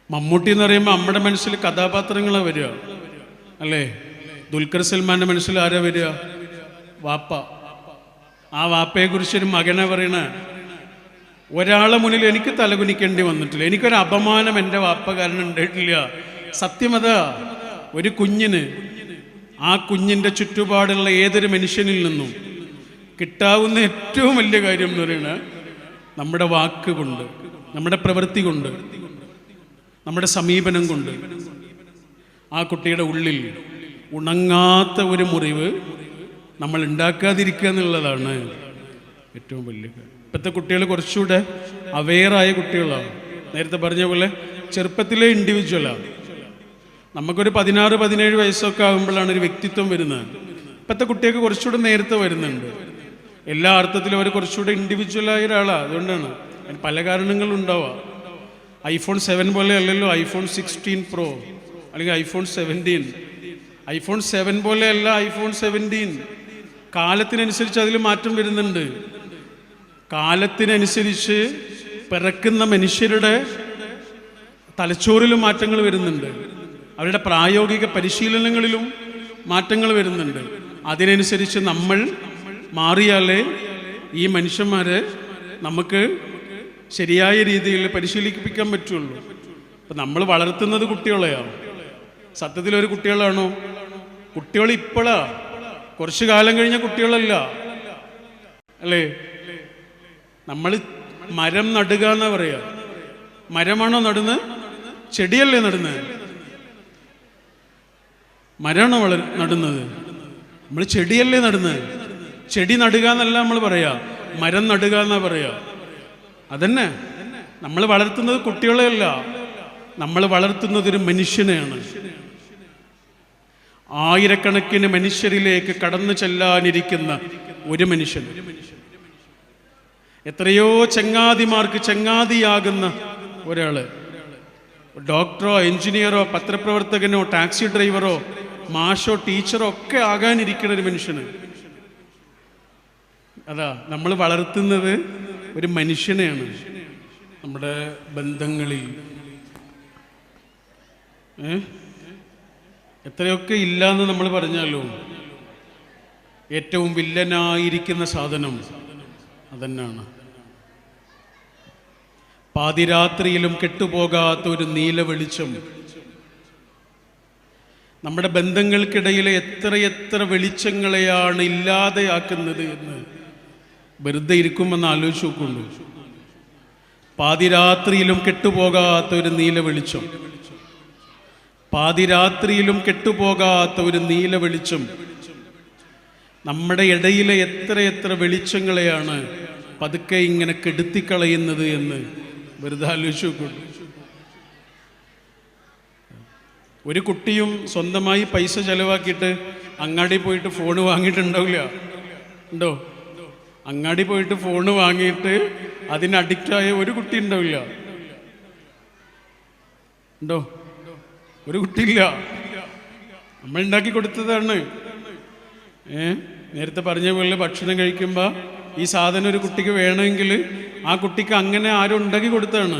മമ്മൂട്ടി എന്ന് പറയുമ്പോൾ നമ്മുടെ മനസ്സിൽ കഥാപാത്രങ്ങളാണ് വരിക അല്ലേ? ദുൽഖർ സൽമാൻ്റെ മനസ്സിൽ ആരാ വരിക? വാപ്പ. ആ വാപ്പയെ കുറിച്ചൊരു മകനെ പറയണ, ഒരാളെ മുന്നിൽ എനിക്ക് തലകുനിക്കേണ്ടി വന്നിട്ടില്ല, എനിക്കൊരു അപമാനം എൻ്റെ വാപ്പ കാരണം ഉണ്ടായിട്ടില്ല. സത്യമതാ. ഒരു കുഞ്ഞിന് ആ കുഞ്ഞിൻ്റെ ചുറ്റുപാടുള്ള ഏതൊരു മനുഷ്യനിൽ നിന്നും കിട്ടാവുന്ന ഏറ്റവും വലിയ കാര്യം എന്ന് പറയുന്നത് നമ്മുടെ വാക്ക് കൊണ്ട്, നമ്മുടെ പ്രവൃത്തി കൊണ്ട്, നമ്മുടെ സമീപനം കൊണ്ട് ആ കുട്ടിയുടെ ഉള്ളിൽ ഉണങ്ങാത്ത ഒരു മുറിവ് നമ്മൾ ഉണ്ടാക്കാതിരിക്കുക എന്നുള്ളതാണ് ഏറ്റവും വലിയ കാര്യം. ഇപ്പോഴത്തെ കുട്ടികൾ കുറച്ചുകൂടെ അവെയറായ കുട്ടികളാണ്. നേരത്തെ പറഞ്ഞ പോലെ ചെറുപ്പത്തിലെ ഇൻഡിവിജ്വലാണ്. നമുക്കൊരു 16-17 വയസ്സൊക്കെ ആകുമ്പോഴാണ് ഒരു വ്യക്തിത്വം വരുന്നത്. ഇപ്പോഴത്തെ കുട്ടികൾക്ക് കുറച്ചുകൂടെ നേരത്തെ വരുന്നുണ്ട്. എല്ലാ അർത്ഥത്തിലും അവർ കുറച്ചുകൂടെ ഇൻഡിവിജ്വലായ ഒരാളാണ്. അതുകൊണ്ടാണ് അതിന് പല കാരണങ്ങളുണ്ടാവുക. iPhone 7 പോലെ അല്ലല്ലോ iPhone 16 Pro അല്ലെങ്കിൽ iPhone 17. iPhone 7 പോലെ അല്ല iPhone 17. കാലത്തിനനുസരിച്ച് അതിൽ മാറ്റം വരുന്നുണ്ട്. കാലത്തിനനുസരിച്ച് പിറക്കുന്ന മനുഷ്യരുടെ തലച്ചോറിലും മാറ്റങ്ങൾ വരുന്നുണ്ട്. അവരുടെ പ്രായോഗിക പരിശീലനങ്ങളിലും മാറ്റങ്ങൾ വരുന്നുണ്ട്. അതിനനുസരിച്ച് നമ്മൾ മാറിയാലേ ഈ മനുഷ്യന്മാരെ നമുക്ക് ശരിയായ രീതിയിൽ പരിശീലിപ്പിക്കാൻ പറ്റുള്ളൂ. അപ്പം നമ്മൾ വളർത്തുന്നത് കുട്ടികളെയാണ്. സത്യത്തിലൊരു കുട്ടികളാണോ? കുട്ടികൾ ഇപ്പോഴാ, കുറച്ചു കാലം കഴിഞ്ഞ കുട്ടികളല്ല അല്ലേ? നമ്മൾ മരം നടുക എന്നാ പറയാ. മരമാണോ നടുന്നത്? ചെടിയല്ലേ നടുന്നത്? മരമാണോ നടുന്നത്? നമ്മൾ ചെടിയല്ലേ നടുന്നത്? ചെടി നടുക എന്നല്ല നമ്മൾ പറയാ, മരം നടുക എന്നാ പറയാ. അതന്നെ, നമ്മൾ വളർത്തുന്നത് കുട്ടികളെയല്ല, നമ്മൾ വളർത്തുന്നത് ഒരു മനുഷ്യനെയാണ്. ആയിരക്കണക്കിന് മനുഷ്യരിലേക്ക് കടന്നു ചെല്ലാനിരിക്കുന്ന ഒരു മനുഷ്യൻ, എത്രയോ ചങ്ങാതിമാർക്ക് ചങ്ങാതിയാകുന്ന ഒരാള്, ഡോക്ടറോ എഞ്ചിനീയറോ പത്രപ്രവർത്തകനോ ടാക്സി ഡ്രൈവറോ മാഷോ ടീച്ചറോ ഒക്കെ ആകാനിരിക്കുന്ന ഒരു മനുഷ്യന്. അതാ നമ്മൾ വളർത്തുന്നത് ഒരു മനുഷ്യനെയാണ്. നമ്മുടെ ബന്ധങ്ങളിൽ എത്രയൊക്കെ ഇല്ലാന്ന് നമ്മൾ പറഞ്ഞാലോ, ഏറ്റവും വില്ലനായിരിക്കുന്ന സാധനം അതന്നാണ്. പാതിരാത്രിയിലും കെട്ടുപോകാത്ത ഒരു നീല വെളിച്ചം. നമ്മുടെ ബന്ധങ്ങൾക്കിടയിലെ എത്രയെത്ര വെളിച്ചങ്ങളെയാണ് ഇല്ലാതെയാക്കുന്നത് എന്ന് വെറുതെ ഇരിക്കുമെന്ന് ആലോചിച്ച് നോക്കുള്ളൂ. പാതിരാത്രിയിലും കെട്ടുപോകാത്ത ഒരു നീല വെളിച്ചം, പാതിരാത്രിയിലും കെട്ടുപോകാത്ത ഒരു നീല വെളിച്ചം നമ്മുടെ ഇടയിലെ എത്രയെത്ര വെളിച്ചങ്ങളെയാണ് പതുക്കെ ഇങ്ങനെ കെടുത്തിക്കളയുന്നത് എന്ന് വെറുതെ ആലോചിച്ച് നോക്കുള്ളൂ. ഒരു കുട്ടിയും സ്വന്തമായി പൈസ ചെലവാക്കിയിട്ട് അങ്ങാടി പോയിട്ട് ഫോണ് വാങ്ങിയിട്ടുണ്ടാവില്ല. ഉണ്ടോ? അങ്ങാടി പോയിട്ട് ഫോണ് വാങ്ങിയിട്ട് അതിന് അഡിക്റ്റായ ഒരു കുട്ടി ഉണ്ടാവില്ല. ഉണ്ടോ? ഒരു കുട്ടിയില്ല. നമ്മൾ ഉണ്ടാക്കി കൊടുത്തതാണ്. നേരത്തെ പറഞ്ഞ പോലെ ഭക്ഷണം കഴിക്കുമ്പോൾ ഈ സാധനം ഒരു കുട്ടിക്ക് വേണമെങ്കിൽ ആ കുട്ടിക്ക് അങ്ങനെ ആരും ഉണ്ടാക്കി കൊടുത്തതാണ്.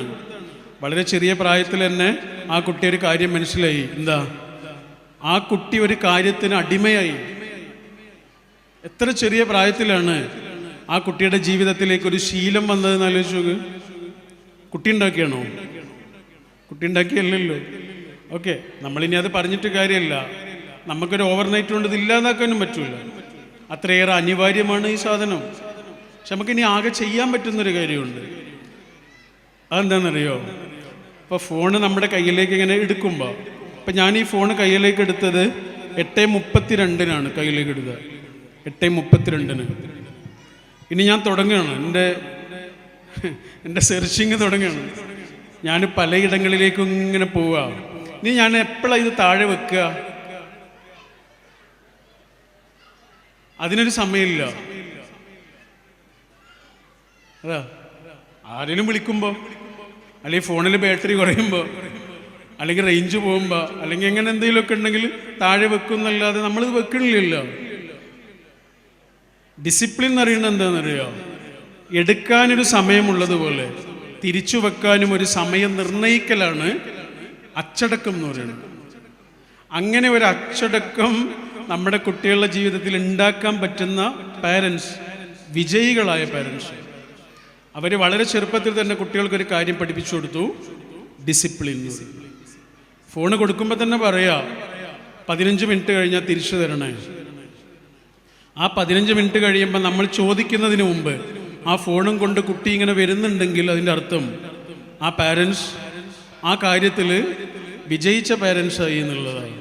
വളരെ ചെറിയ പ്രായത്തിൽ തന്നെ ആ കുട്ടി ഒരു കാര്യം മനസ്സിലായി. എന്താ? ആ കുട്ടി ഒരു കാര്യത്തിന് അടിമയായി. എത്ര ചെറിയ പ്രായത്തിലാണ് ആ കുട്ടിയുടെ ജീവിതത്തിലേക്ക് ഒരു ശീലം വന്നതെന്ന് ആലോചിച്ച് നോക്ക്. കുട്ടി ഉണ്ടാക്കിയാണോ? കുട്ടി ഉണ്ടാക്കിയല്ലല്ലോ. ഓക്കെ, നമ്മളിനി അത് പറഞ്ഞിട്ട് കാര്യമല്ല. നമുക്കൊരു ഓവർനൈറ്റ് കൊണ്ട് ഇത് ഇല്ലാതാക്കാനും പറ്റൂല. അത്രയേറെ അനിവാര്യമാണ് ഈ സാധനം. പക്ഷെ നമുക്കിനി ആകെ ചെയ്യാൻ പറ്റുന്നൊരു കാര്യമുണ്ട്. അതെന്താണെന്നറിയോ? ഇപ്പോൾ ഫോണ് നമ്മുടെ കയ്യിലേക്ക് ഇങ്ങനെ എടുക്കുമ്പോൾ, ഇപ്പം ഞാൻ ഈ ഫോണ് കയ്യിലേക്ക് എടുത്തത് 8:32 കയ്യിലേക്ക് എടുത്തത്. 8:32. ഇനി ഞാൻ തുടങ്ങുകയാണ്, എൻ്റെ സെർച്ചിങ് തുടങ്ങുകയാണ്. ഞാൻ പലയിടങ്ങളിലേക്കും ഇങ്ങനെ പോവുക. ഇനി ഞാൻ എപ്പോഴാണ് ഇത് താഴെ വെക്കുക? അതിനൊരു സമയമില്ല. അതാ, ആരെങ്കിലും വിളിക്കുമ്പോൾ, അല്ലെങ്കിൽ ഫോണിൽ ബാറ്ററി കുറയുമ്പോൾ, അല്ലെങ്കിൽ റേഞ്ച് പോകുമ്പോൾ, അല്ലെങ്കിൽ എങ്ങനെ എന്തെങ്കിലുമൊക്കെ ഉണ്ടെങ്കിൽ താഴെ വെക്കുന്നല്ലാതെ നമ്മളിത് വെക്കണില്ലല്ലോ. ഡിസിപ്ലിൻ എന്ന് പറയുന്നത് എന്താണെന്നറിയോ? എടുക്കാനൊരു സമയമുള്ളതുപോലെ തിരിച്ചു വെക്കാനും ഒരു സമയം നിർണയിക്കലാണ് അച്ചടക്കം എന്ന് പറയുന്നത്. അങ്ങനെ ഒരു അച്ചടക്കം നമ്മുടെ കുട്ടികളുടെ ജീവിതത്തിൽ ഉണ്ടാക്കാൻ പറ്റുന്ന പാരൻസ്, വിജയികളായ പാരൻസ്, അവർ വളരെ ചെറുപ്പത്തിൽ തന്നെ കുട്ടികൾക്കൊരു കാര്യം പഠിപ്പിച്ചു കൊടുത്തു, ഡിസിപ്ലിൻ. ഫോണ് കൊടുക്കുമ്പോൾ തന്നെ പറയാ 15 മിനിറ്റ് കഴിഞ്ഞാൽ തിരിച്ചു തരണേ. ആ 15 മിനിറ്റ് കഴിയുമ്പോൾ നമ്മൾ ചോദിക്കുന്നതിന് മുമ്പ് ആ ഫോണും കൊണ്ട് കുട്ടി ഇങ്ങനെ വരുന്നുണ്ടെങ്കിൽ അതിൻ്റെ അർത്ഥം ആ പാരൻസ് ആ കാര്യത്തിൽ വിജയിച്ച പാരൻസായി എന്നുള്ളതാണ്.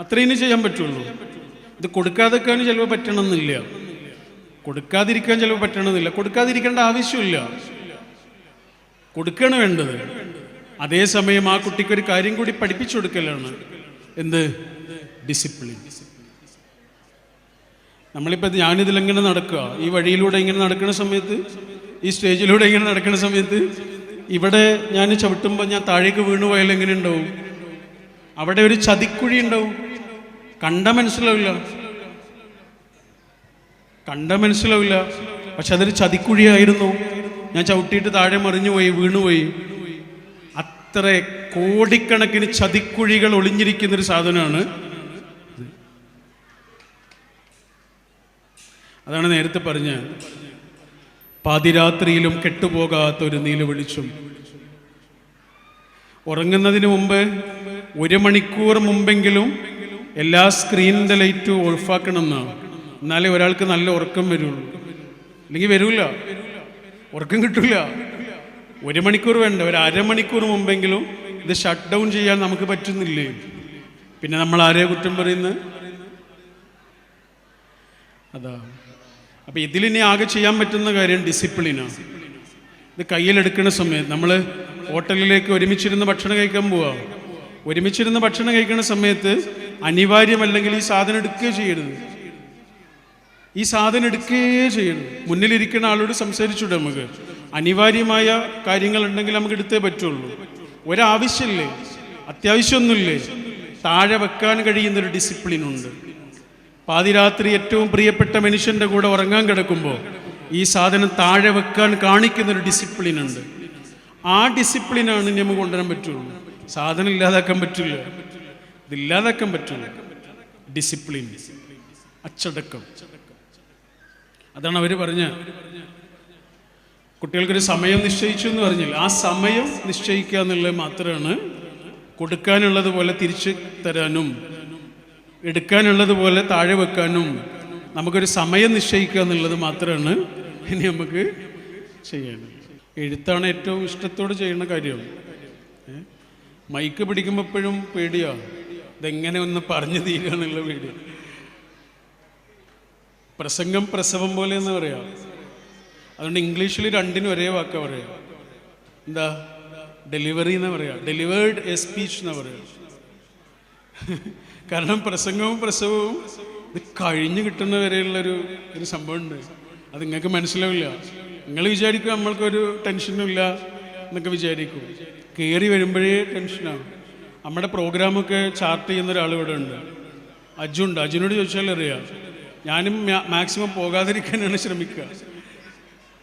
അത്രയും ചെയ്യാൻ പറ്റുള്ളൂ. ഇത് കൊടുക്കാതിരിക്കാൻ ചിലപ്പോൾ പറ്റണമെന്നില്ല, കൊടുക്കാതിരിക്കാൻ ചിലപ്പോൾ പറ്റണമെന്നില്ല, കൊടുക്കാതിരിക്കേണ്ട ആവശ്യമില്ല, കൊടുക്കുകയാണ് വേണ്ടത്. അതേസമയം ആ കുട്ടിക്കൊരു കാര്യം കൂടി പഠിപ്പിച്ചു കൊടുക്കലാണ്. എന്ത്? ഡിസിപ്ലിൻ. നമ്മളിപ്പോൾ ഞാനിതിലെങ്ങനെ നടക്കുക, ഈ വഴിയിലൂടെ ഇങ്ങനെ നടക്കുന്ന സമയത്ത്, ഈ സ്റ്റേജിലൂടെ ഇങ്ങനെ നടക്കുന്ന സമയത്ത് ഇവിടെ ഞാൻ ചവിട്ടുമ്പോൾ ഞാൻ താഴേക്ക് വീണുപോയാൽ എങ്ങനെ ഉണ്ടാവും? അവിടെ ഒരു ചതിക്കുഴി ഉണ്ടാവും. കണ്ട മനസ്സിലാവില്ല, പക്ഷെ അതൊരു ചതിക്കുഴിയായിരുന്നു. ഞാൻ ചവിട്ടിയിട്ട് താഴെ മറിഞ്ഞുപോയി, വീണുപോയി. അത്ര കോടിക്കണക്കിന് ചതിക്കുഴികൾ ഒളിഞ്ഞിരിക്കുന്നൊരു സാധനമാണ്. അതാണ് നേരത്തെ പറഞ്ഞ പാതിരാത്രിയിലും കെട്ടുപോകാത്തൊരു നീല വെളിച്ചം. ഉറങ്ങുന്നതിന് മുമ്പ് 1 മണിക്കൂർ മുമ്പെങ്കിലും എല്ലാ സ്ക്രീനിൻ്റെ ലൈറ്റും ഓഫാക്കണം എന്നാണ്. എന്നാലേ ഒരാൾക്ക് നല്ല ഉറക്കം വരുള്ളൂ. അല്ലെങ്കിൽ വരില്ല, ഉറക്കം കിട്ടില്ല. 1 മണിക്കൂർ വേണ്ട, ഒരു അരമണിക്കൂർ മുമ്പെങ്കിലും ഇത് ഷട്ട് ഡൗൺ ചെയ്യാൻ നമുക്ക് പറ്റുന്നില്ലേ? പിന്നെ നമ്മൾ ആരെയാ കുറ്റം പറയുന്നത്? അതാ. അപ്പം ഇതിലിനി ആകെ ചെയ്യാൻ പറ്റുന്ന കാര്യം ഡിസിപ്ലിനാണ്. ഇത് കയ്യിലെടുക്കുന്ന സമയത്ത് നമ്മൾ ഹോട്ടലിലേക്ക് ഒരുമിച്ചിരുന്ന് ഭക്ഷണം കഴിക്കാൻ പോവാ. ഒരുമിച്ചിരുന്ന് ഭക്ഷണം കഴിക്കുന്ന സമയത്ത് അനിവാര്യമല്ലെങ്കിൽ ഈ സാധനം എടുക്കുകയോ ചെയ്യരുത്. ഈ സാധനം എടുക്കുകയേ ചെയ്യരുത്. മുന്നിലിരിക്കുന്ന ആളോട് സംസാരിച്ചൂടെ? നമുക്ക് അനിവാര്യമായ കാര്യങ്ങളുണ്ടെങ്കിൽ നമുക്ക് എടുത്തേ പറ്റുള്ളൂ. ഒരാവശ്യമില്ലേ, അത്യാവശ്യമൊന്നുമില്ലേ, താഴെ വെക്കാൻ കഴിയുന്നൊരു ഡിസിപ്ലിനുണ്ട്. പാതിരാത്രി ഏറ്റവും പ്രിയപ്പെട്ട മനുഷ്യൻ്റെ കൂടെ ഉറങ്ങാൻ കിടക്കുമ്പോൾ ഈ സാധനം താഴെ വെക്കാൻ കാണിക്കുന്നൊരു ഡിസിപ്ലിനുണ്ട്. ആ ഡിസിപ്ലിനാണ് നമുക്ക് കൊണ്ടുവരാൻ പറ്റുള്ളൂ. സാധനം ഇല്ലാതാക്കാൻ പറ്റില്ല, ഇതില്ലാതാക്കാൻ പറ്റില്ല. ഡിസിപ്ലിൻ, അച്ചടക്കം. അതാണ് അവർ പറഞ്ഞ കുട്ടികൾക്കൊരു സമയം നിശ്ചയിച്ചു എന്ന് പറഞ്ഞില്ല. ആ സമയം നിശ്ചയിക്കുക എന്നുള്ളത് മാത്രമാണ് കൊടുക്കാനുള്ളത് പോലെ തിരിച്ചു തരാനും എടുക്കാനുള്ളത് പോലെ താഴെ വെക്കാനും നമുക്കൊരു സമയം നിശ്ചയിക്കുക എന്നുള്ളത് മാത്രമാണ് ഇനി നമുക്ക് ചെയ്യാനുള്ളത്. എഴുത്താണ് ഏറ്റവും ഇഷ്ടത്തോടെ ചെയ്യുന്ന കാര്യം. മൈക്ക് പിടിക്കുമ്പോൾ എപ്പോഴും പേടിയാ, ഇതെങ്ങനെ ഒന്ന് പറഞ്ഞു തീരുക എന്നുള്ള പേടി. പ്രസംഗം പ്രസവം പോലെ എന്ന് പറയാം. അതുകൊണ്ട് ഇംഗ്ലീഷിൽ രണ്ടിനും ഒരേ വാക്ക പറയാം. എന്താ? ഡെലിവറി എന്ന് പറയാം, ഡെലിവേർഡ് എ സ്പീച്ച് എന്ന് പറയാം. കാരണം പ്രസംഗവും പ്രസവവും ഇത് കഴിഞ്ഞ് കിട്ടുന്ന വരെയുള്ളൊരു സംഭവമുണ്ട്. അത് നിങ്ങൾക്ക് മനസ്സിലാവില്ല. നിങ്ങൾ വിചാരിക്കും നമ്മൾക്കൊരു ടെൻഷനും ഇല്ല എന്നൊക്കെ വിചാരിക്കും. കയറി വരുമ്പോഴേ ടെൻഷനാണ്. നമ്മുടെ പ്രോഗ്രാമൊക്കെ ചാർട്ട് ചെയ്യുന്ന ഒരാൾ ഇവിടെ ഉണ്ട്, അജുണ്ട്. അജുനോട് ചോദിച്ചാൽ അറിയാം. ഞാനും മാക്സിമം പോകാതിരിക്കാനാണ് ശ്രമിക്കുക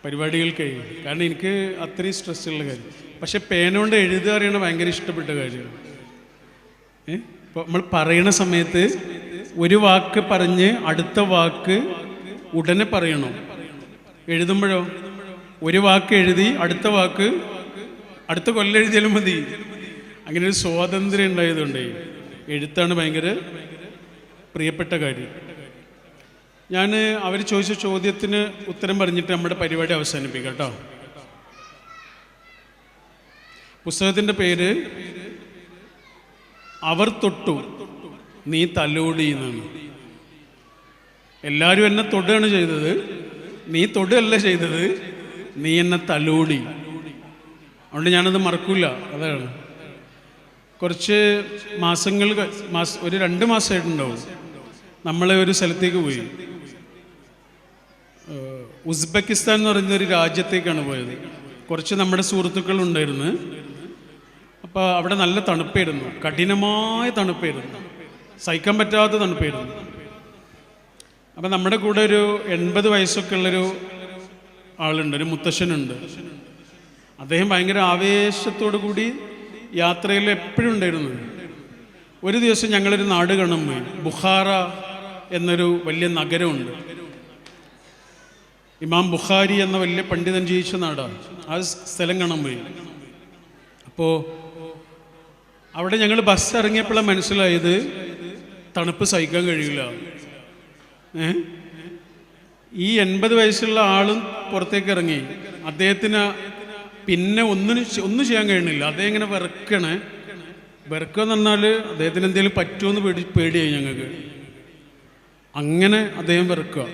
പരിപാടികൾക്ക്. കാരണം എനിക്ക് അത്രയും സ്ട്രെസ്സുള്ള കാര്യം. പക്ഷെ പേനോണ്ട് എഴുതുക അറിയണ ഭയങ്കര ഇഷ്ടപ്പെട്ട കാര്യമാണ്. ഇപ്പോൾ നമ്മൾ പറയണ സമയത്ത് ഒരു വാക്ക് പറഞ്ഞ് അടുത്ത വാക്ക് ഉടനെ പറയണം. എഴുതുമ്പോഴോ ഒരു വാക്ക് എഴുതി അടുത്ത വാക്ക് അടുത്ത കൊല്ലം എഴുതിയാലും മതി. അങ്ങനെ ഒരു സ്വാതന്ത്ര്യം ഉണ്ടായതുകൊണ്ട് എഴുത്താണ് ഭയങ്കര പ്രിയപ്പെട്ട കാര്യം. ഞാൻ അവർ ചോദിച്ച ചോദ്യത്തിന് ഉത്തരം പറഞ്ഞിട്ട് നമ്മുടെ പരിപാടി അവസാനിപ്പിക്കാം കേട്ടോ. പുസ്തകത്തിൻ്റെ പേര് അവർ തൊട്ടു നീ തലോടി എന്നാണ്. എല്ലാവരും എന്നെ തൊടുകയാണ് ചെയ്തത്, നീ തൊടുകയല്ല ചെയ്തത്, നീ എന്നെ തലോടി. അതുകൊണ്ട് ഞാനത് മറക്കൂല. അതാണ്. കുറച്ച് മാസങ്ങൾ ഒരു 2 മാസമായിട്ടുണ്ടാവും നമ്മൾ ഒരു സ്ഥലത്തേക്ക് പോയി. ഉസ്ബെക്കിസ്ഥാൻ എന്ന് പറയുന്നൊരു രാജ്യത്തേക്കാണ് പോയത്. കുറച്ച് നമ്മുടെ സുഹൃത്തുക്കൾ ഉണ്ടായിരുന്നു. അപ്പോൾ അവിടെ നല്ല തണുപ്പായിരുന്നു, കഠിനമായ തണുപ്പായിരുന്നു, സഹിക്കാൻ പറ്റാത്ത തണുപ്പായിരുന്നു. അപ്പം നമ്മുടെ കൂടെ ഒരു 80 വയസ്സൊക്കെ ഉള്ളൊരു ആളുണ്ട്, ഒരു മുത്തശ്ശനുണ്ട്. അദ്ദേഹം ഭയങ്കര ആവേശത്തോടു കൂടി യാത്രയിൽ എപ്പോഴും ഉണ്ടായിരുന്നു. ഒരു ദിവസം ഞങ്ങളൊരു നാട് കാണാൻ പോയി. ബുഖാറ എന്നൊരു വലിയ നഗരമുണ്ട്. ഇമാം ബുഖാരി എന്ന വലിയ പണ്ഡിതൻ ജീവിച്ച നാടാണ്. ആ സ്ഥലം കാണാൻ പോയി. അപ്പോൾ അവിടെ ഞങ്ങൾ ബസ് ഇറങ്ങിയപ്പോഴാണ് മനസ്സിലായത് തണുപ്പ് സഹിക്കാൻ കഴിയില്ല. ഈ 80 വയസ്സുള്ള ആളും പുറത്തേക്ക് ഇറങ്ങി. അദ്ദേഹത്തിന് പിന്നെ ഒന്നും ചെയ്യാൻ കഴിയണില്ല. അദ്ദേഹം ഇങ്ങനെ വിറക്കണേ. വിറക്കുക എന്ന് പറഞ്ഞാൽ അദ്ദേഹത്തിന് എന്തെങ്കിലും പറ്റുമെന്ന് പേടിയായി ഞങ്ങൾക്ക്. അങ്ങനെ അദ്ദേഹം വിറക്കുക.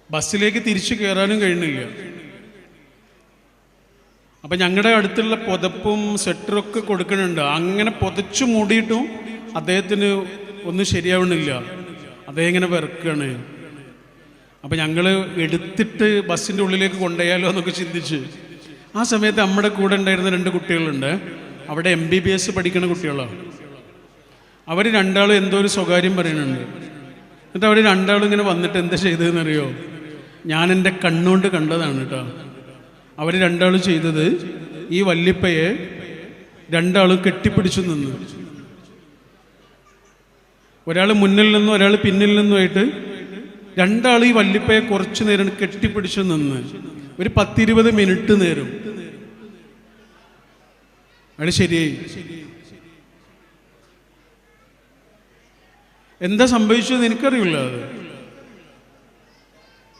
ബസ്സിലേക്ക് തിരിച്ചു കയറാനും കഴിയണില്ല. അപ്പം ഞങ്ങളുടെ അടുത്തുള്ള പുതപ്പും സ്വെറ്ററൊക്കെ കൊടുക്കുന്നുണ്ട്. അങ്ങനെ പുതച്ചു മൂടിയിട്ടും അദ്ദേഹത്തിന് ഒന്നും ശരിയാവണില്ല. അദ്ദേഹം ഇങ്ങനെ വിറക്കുകയാണ്. അപ്പം ഞങ്ങൾ എടുത്തിട്ട് ബസ്സിൻ്റെ ഉള്ളിലേക്ക് കൊണ്ടുപോയാലോ എന്നൊക്കെ ചിന്തിച്ച്. ആ സമയത്ത് നമ്മുടെ കൂടെ ഉണ്ടായിരുന്ന 2 കുട്ടികളുണ്ട്. അവിടെ MBBS പഠിക്കുന്ന കുട്ടികളാണ്. അവർ രണ്ടാളും എന്തോ ഒരു സ്വകാര്യം പറയുന്നുണ്ട്. എന്നിട്ട് അവർ രണ്ടാളും ഇങ്ങനെ വന്നിട്ട് എന്താ ചെയ്തതെന്നറിയോ? ഞാൻ എൻ്റെ കണ്ണുകൊണ്ട് കണ്ടതാണ് കേട്ടോ. അവർ രണ്ടാളും ചെയ്തത്, ഈ വല്യപ്പയെ രണ്ടാളും കെട്ടിപ്പിടിച്ചു നിന്ന്, ഒരാൾ മുന്നിൽ നിന്നും ഒരാൾ പിന്നിൽ നിന്നുമായിട്ട് രണ്ടാൾ ഈ വല്യപ്പയെ കുറച്ചു നേരം കെട്ടിപ്പിടിച്ചു നിന്ന് ഒരു 10-20 മിനിറ്റ് നേരം. അത് ശരിയായി. എന്താ സംഭവിച്ചത് എനിക്കറിയില്ല. അത്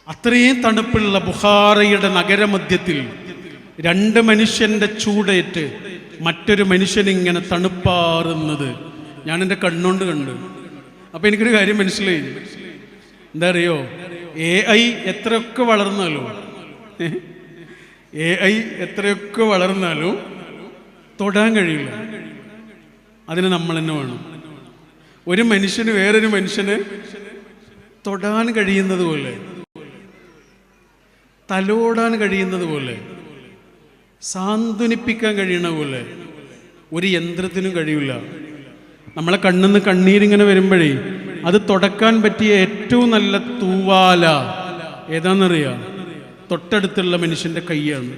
അത്രയും തണുപ്പുള്ള ബുഖാറയുടെ നഗരമധ്യത്തിൽ 2 മനുഷ്യന്റെ ചൂടേറ്റ് മറ്റൊരു മനുഷ്യനിങ്ങനെ തണുപ്പാറുന്നത് ഞാൻ എൻ്റെ കണ്ണുകൊണ്ട് കണ്ടു. അപ്പം എനിക്കൊരു കാര്യം മനസ്സിലായി. എന്താ അറിയോ? AI എത്രയൊക്കെ വളർന്നാലും തൊടാൻ കഴിയില്ല. അതിന് നമ്മൾ തന്നെ വേണം. ഒരു മനുഷ്യന് വേറൊരു മനുഷ്യന് തൊടാൻ കഴിയുന്നത് പോലെ, തലോടാൻ കഴിയുന്നത് പോലെ, സാന്ത്വനിപ്പിക്കാൻ കഴിയണ പോലെ ഒരു യന്ത്രത്തിനും കഴിയില്ല. നമ്മളെ കണ്ണിന്ന് കണ്ണീരിങ്ങനെ വരുമ്പോഴേ അത് തുടക്കാൻ പറ്റിയ ഏറ്റവും നല്ല തൂവാല ഏതാണെന്നറിയാം? തൊട്ടടുത്തുള്ള മനുഷ്യൻ്റെ കൈയാണ്.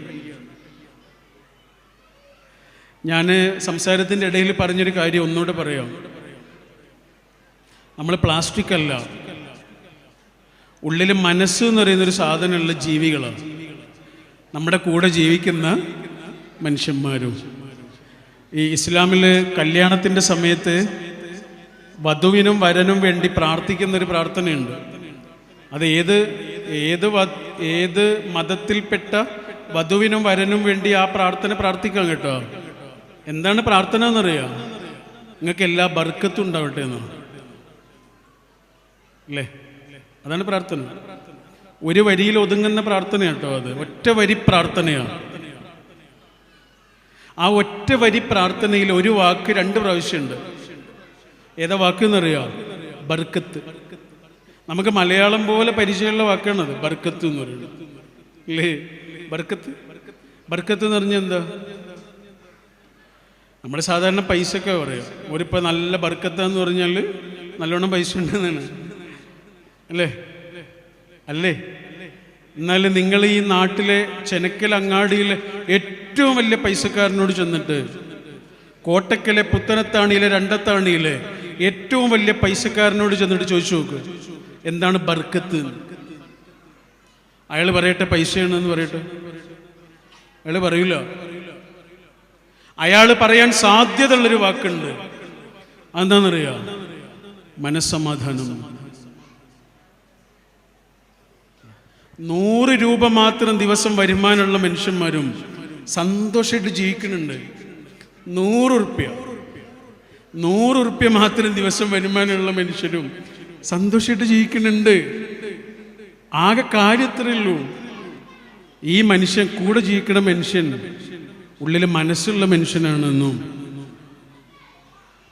ഞാൻ സംസാരത്തിൻ്റെ ഇടയിൽ പറഞ്ഞൊരു കാര്യം ഒന്നുകൂടെ പറയാം. നമ്മൾ പ്ലാസ്റ്റിക് അല്ല, ഉള്ളിൽ മനസ്സ് എന്ന് പറയുന്നൊരു സാധനമുള്ള ജീവികളാണ് നമ്മുടെ കൂടെ ജീവിക്കുന്ന മനുഷ്യന്മാരും. ഈ ഇസ്ലാമിൽ കല്യാണത്തിൻ്റെ സമയത്ത് വധുവിനും വരനും വേണ്ടി പ്രാർത്ഥിക്കുന്നൊരു പ്രാർത്ഥനയുണ്ട്. അത് ഏത് മതത്തിൽപ്പെട്ട വധുവിനും വരനും വേണ്ടി ആ പ്രാർത്ഥന പ്രാർത്ഥിക്കാം കേട്ടോ. എന്താണ് പ്രാർത്ഥന എന്നറിയാം? നിങ്ങൾക്ക് എല്ലാ ബർക്കത്തും ഉണ്ടാവട്ടെ എന്നോ അല്ലേ? അതാണ് പ്രാർത്ഥന. ഒരു വരിയിൽ ഒതുങ്ങുന്ന പ്രാർത്ഥന കേട്ടോ. അത് ഒറ്റ വരി പ്രാർത്ഥനയാണ്. ആ ഒറ്റ വരി പ്രാർത്ഥനയിൽ ഒരു വാക്ക് 2 പ്രാവശ്യമുണ്ട്. ഏതാ വാക്ക് എന്നറിയാം? ബർക്കത്ത്. നമുക്ക് മലയാളം പോലെ പരിചയമുള്ള വാക്കാണത്, ബർക്കത്ത് എന്ന് പറയുന്നത് ഇല്ലേ? ബർക്കത്ത് എന്ന് പറഞ്ഞാൽ എന്താ? നമ്മുടെ സാധാരണ പൈസയൊക്കെ പറയാം. ഒരിപ്പോൾ നല്ല ബർക്കത്താന്ന് പറഞ്ഞാൽ നല്ലോണം പൈസ ഉണ്ടെന്നാണ് അല്ലേ? എന്നാലും നിങ്ങൾ ഈ നാട്ടിലെ ചെനക്കൽ അങ്ങാടിയിലെ ഏറ്റവും വലിയ പൈസക്കാരനോട് ചെന്നിട്ട്, കോട്ടക്കലെ പുത്തനത്താണിയിലെ രണ്ടത്താണിയിലെ ഏറ്റവും വലിയ പൈസക്കാരനോട് ചെന്നിട്ട് ചോദിച്ചു നോക്ക്, എന്താണ് ബർക്കത്ത്? അയാൾ പറയട്ടെ പൈസയാണെന്ന് പറയട്ടെ? അയാൾ പറയില്ല. അയാൾ പറയാൻ സാധ്യതയുള്ളൊരു വാക്കുണ്ട്. അതെന്താണെന്നറിയാം? മനസ്സമാധാനം. 100 രൂപ മാത്രം ദിവസം വരുമാനമുള്ള മനുഷ്യന്മാരും സന്തോഷമായിട്ട് ജീവിക്കുന്നുണ്ട്. 100 റുപ്യ മാത്രം ദിവസം വരുമാനമുള്ള മനുഷ്യരും സന്തോഷമായിട്ട് ജീവിക്കുന്നുണ്ട്. ആകെ കാര്യത്രേ ഉള്ളൂ, ഈ മനുഷ്യൻ കൂടെ ജീവിക്കുന്ന മനുഷ്യൻ ഉള്ളിൽ മനസ്സുള്ള മനുഷ്യനാണെന്നും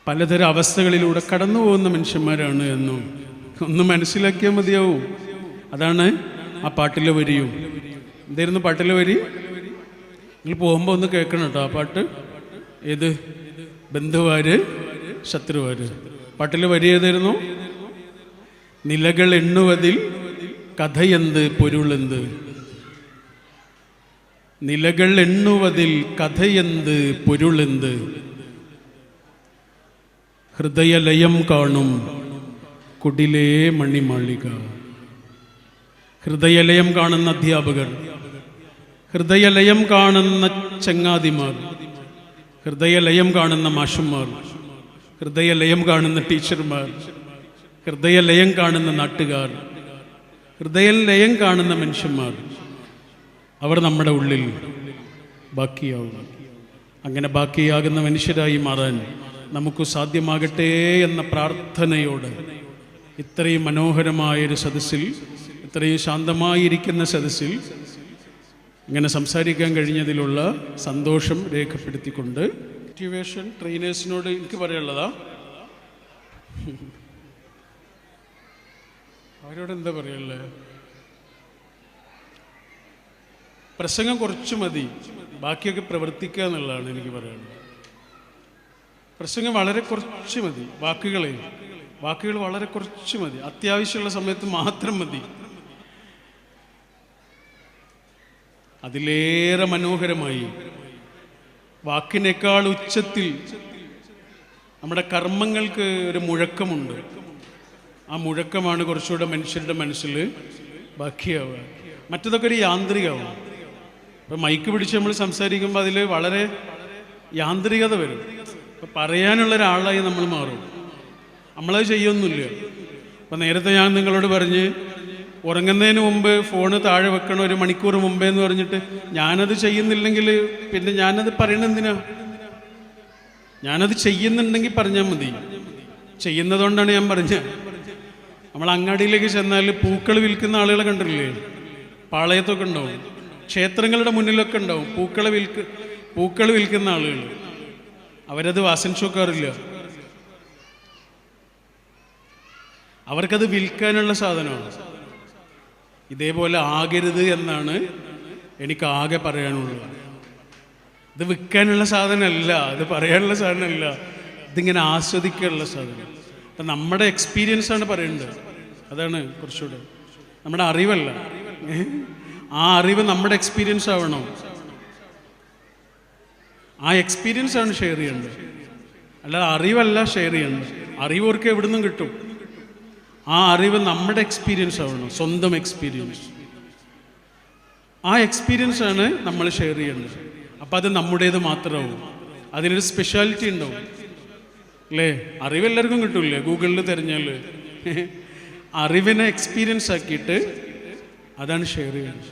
പലതരം അവസ്ഥകളിലൂടെ കടന്നു പോകുന്ന മനുഷ്യന്മാരാണ് എന്നും ഒന്ന് മനസ്സിലാക്കിയാൽ മതിയാവും. അതാണ് ആ പാട്ടിലെ വരിയും. എന്തായിരുന്നു പാട്ടിലെ വരി? നിങ്ങൾ പോകുമ്പോൾ ഒന്ന് കേൾക്കണം കേട്ടോ ആ പാട്ട്. ഏത്? ബന്ധുവാര് ശത്രുവാര്. പാട്ടിലെ വരി ഏതായിരുന്നു? നിലകൾ എണ്ണുവതിൽ കഥയെന്ത് പൊരുളെന്ത്. നിലകൾ എണ്ണുവതിൽ കഥയെന്ത് പൊരുളെന്ത്. ഹൃദയലയം കാണും കുടിലേ മണിമാളിക. ഹൃദയലയം കാണുന്ന അധ്യാപകർ, ഹൃദയലയം കാണുന്ന ചങ്ങാതിമാർ, ഹൃദയലയം കാണുന്ന മാഷന്മാർ, ഹൃദയലയം കാണുന്ന ടീച്ചർമാർ, ഹൃദയലയം കാണുന്ന നാട്ടുകാർ, ഹൃദയലയം കാണുന്ന മനുഷ്യന്മാർ, അവർ നമ്മുടെ ഉള്ളിൽ ബാക്കിയാവും. അങ്ങനെ ബാക്കിയാകുന്ന മനുഷ്യരായി മാറാൻ നമുക്ക് സാധ്യമാകട്ടെ എന്ന പ്രാർത്ഥനയോട് ഇത്രയും മനോഹരമായൊരു സദസ്സിൽ, ഇത്രയും ശാന്തമായിരിക്കുന്ന സദസ്സിൽ ഇങ്ങനെ സംസാരിക്കാൻ കഴിഞ്ഞതിലുള്ള സന്തോഷം രേഖപ്പെടുത്തിക്കൊണ്ട് മോട്ടിവേഷൻ ട്രെയിനേഴ്സിനോട് എനിക്ക് പറയാനുള്ളതാ, അവരോട് എന്താ പറയല്ലേ, പ്രസംഗം കുറച്ച് മതി, ബാക്കിയൊക്കെ പ്രവർത്തിക്കുക എന്നുള്ളതാണ് എനിക്ക് പറയാനുള്ളത്. പ്രസംഗം വളരെ കുറച്ച് മതി, വാക്കുകൾ വളരെ കുറച്ച് മതി, അത്യാവശ്യമുള്ള സമയത്ത് മാത്രം മതി. അതിലേറെ മനോഹരമായി വാക്കിനേക്കാൾ ഉച്ചത്തിൽ നമ്മുടെ കർമ്മങ്ങൾക്ക് ഒരു മുഴക്കമുണ്ട്. ആ മുഴക്കമാണ് കുറച്ചുകൂടെ മനുഷ്യരുടെ മനസ്സിൽ ബാക്കിയാവുക. മറ്റതൊക്കെ ഒരു യാന്ത്രികമാവും. ഇപ്പം മൈക്ക് പിടിച്ച് നമ്മൾ സംസാരിക്കുമ്പോൾ അതിൽ വളരെ യാന്ത്രികത വരും. ഇപ്പം പറയാനുള്ള ഒരാളായി നമ്മൾ മാറും. നമ്മളത് ചെയ്യൊന്നുമില്ല. അപ്പം നേരത്തെ ഞാൻ നിങ്ങളോട് പറഞ്ഞ് ഉറങ്ങുന്നതിന് മുമ്പ് ഫോണ് താഴെ വെക്കണം 1 മണിക്കൂർ മുമ്പേ എന്ന് പറഞ്ഞിട്ട് ഞാനത് ചെയ്യുന്നില്ലെങ്കിൽ പിന്നെ ഞാനത് പറയണെന്തിനാ? ഞാനത് ചെയ്യുന്നുണ്ടെങ്കിൽ പറഞ്ഞാൽ മതി. ചെയ്യുന്നതുകൊണ്ടാണ് ഞാൻ പറഞ്ഞത്. നമ്മൾ അങ്ങാടിയിലേക്ക് ചെന്നാൽ പൂക്കൾ വിൽക്കുന്ന ആളുകളെ കണ്ടില്ലേ? പാളയത്തൊക്കെ ഉണ്ടാവും, ക്ഷേത്രങ്ങളുടെ മുന്നിലൊക്കെ ഉണ്ടാവും പൂക്കൾ വിൽക്കുന്ന ആളുകൾ. അവരത് വാസനിച്ചോക്കാറില്ല. അവർക്കത് വിൽക്കാനുള്ള സാധനമാണ്. ഇതേപോലെ ആകരുത് എന്നാണ് എനിക്ക് ആകെ പറയാനുള്ളത്. ഇത് വിൽക്കാനുള്ള സാധനമല്ല, ഇത് പറയാനുള്ള സാധനമല്ല, ഇതിങ്ങനെ ആസ്വദിക്കാനുള്ള സാധനം. അപ്പം നമ്മുടെ എക്സ്പീരിയൻസ് ആണ് പറയേണ്ടത്. അതാണ് കുറച്ചുകൂടെ നമ്മുടെ അറിവല്ല. ആ അറിവ് നമ്മുടെ എക്സ്പീരിയൻസ് ആവണം. ആ എക്സ്പീരിയൻസ് ആണ് ഷെയർ ചെയ്യേണ്ടത്, അല്ലാതെ അറിവല്ല ഷെയർ ചെയ്യേണ്ടത്. അറിവ് അവർക്ക് എവിടെ നിന്നും കിട്ടും. ആ അറിവ് നമ്മുടെ എക്സ്പീരിയൻസ് ആവണം, സ്വന്തം എക്സ്പീരിയൻസ്. ആ എക്സ്പീരിയൻസ് ആണ് നമ്മൾ ഷെയർ ചെയ്യേണ്ടത്. അപ്പം അത് നമ്മുടേത് മാത്രമാവും. അതിനൊരു സ്പെഷ്യാലിറ്റി ഉണ്ടാവും അല്ലേ? അറിവ് എല്ലാവർക്കും കിട്ടൂല്ലേ? ഗൂഗിളിൽ തിരഞ്ഞാൽ അറിവിനെ എക്സ്പീരിയൻസ് ആക്കിയിട്ട് അതാണ് ഷെയർ ചെയ്യുന്നത്.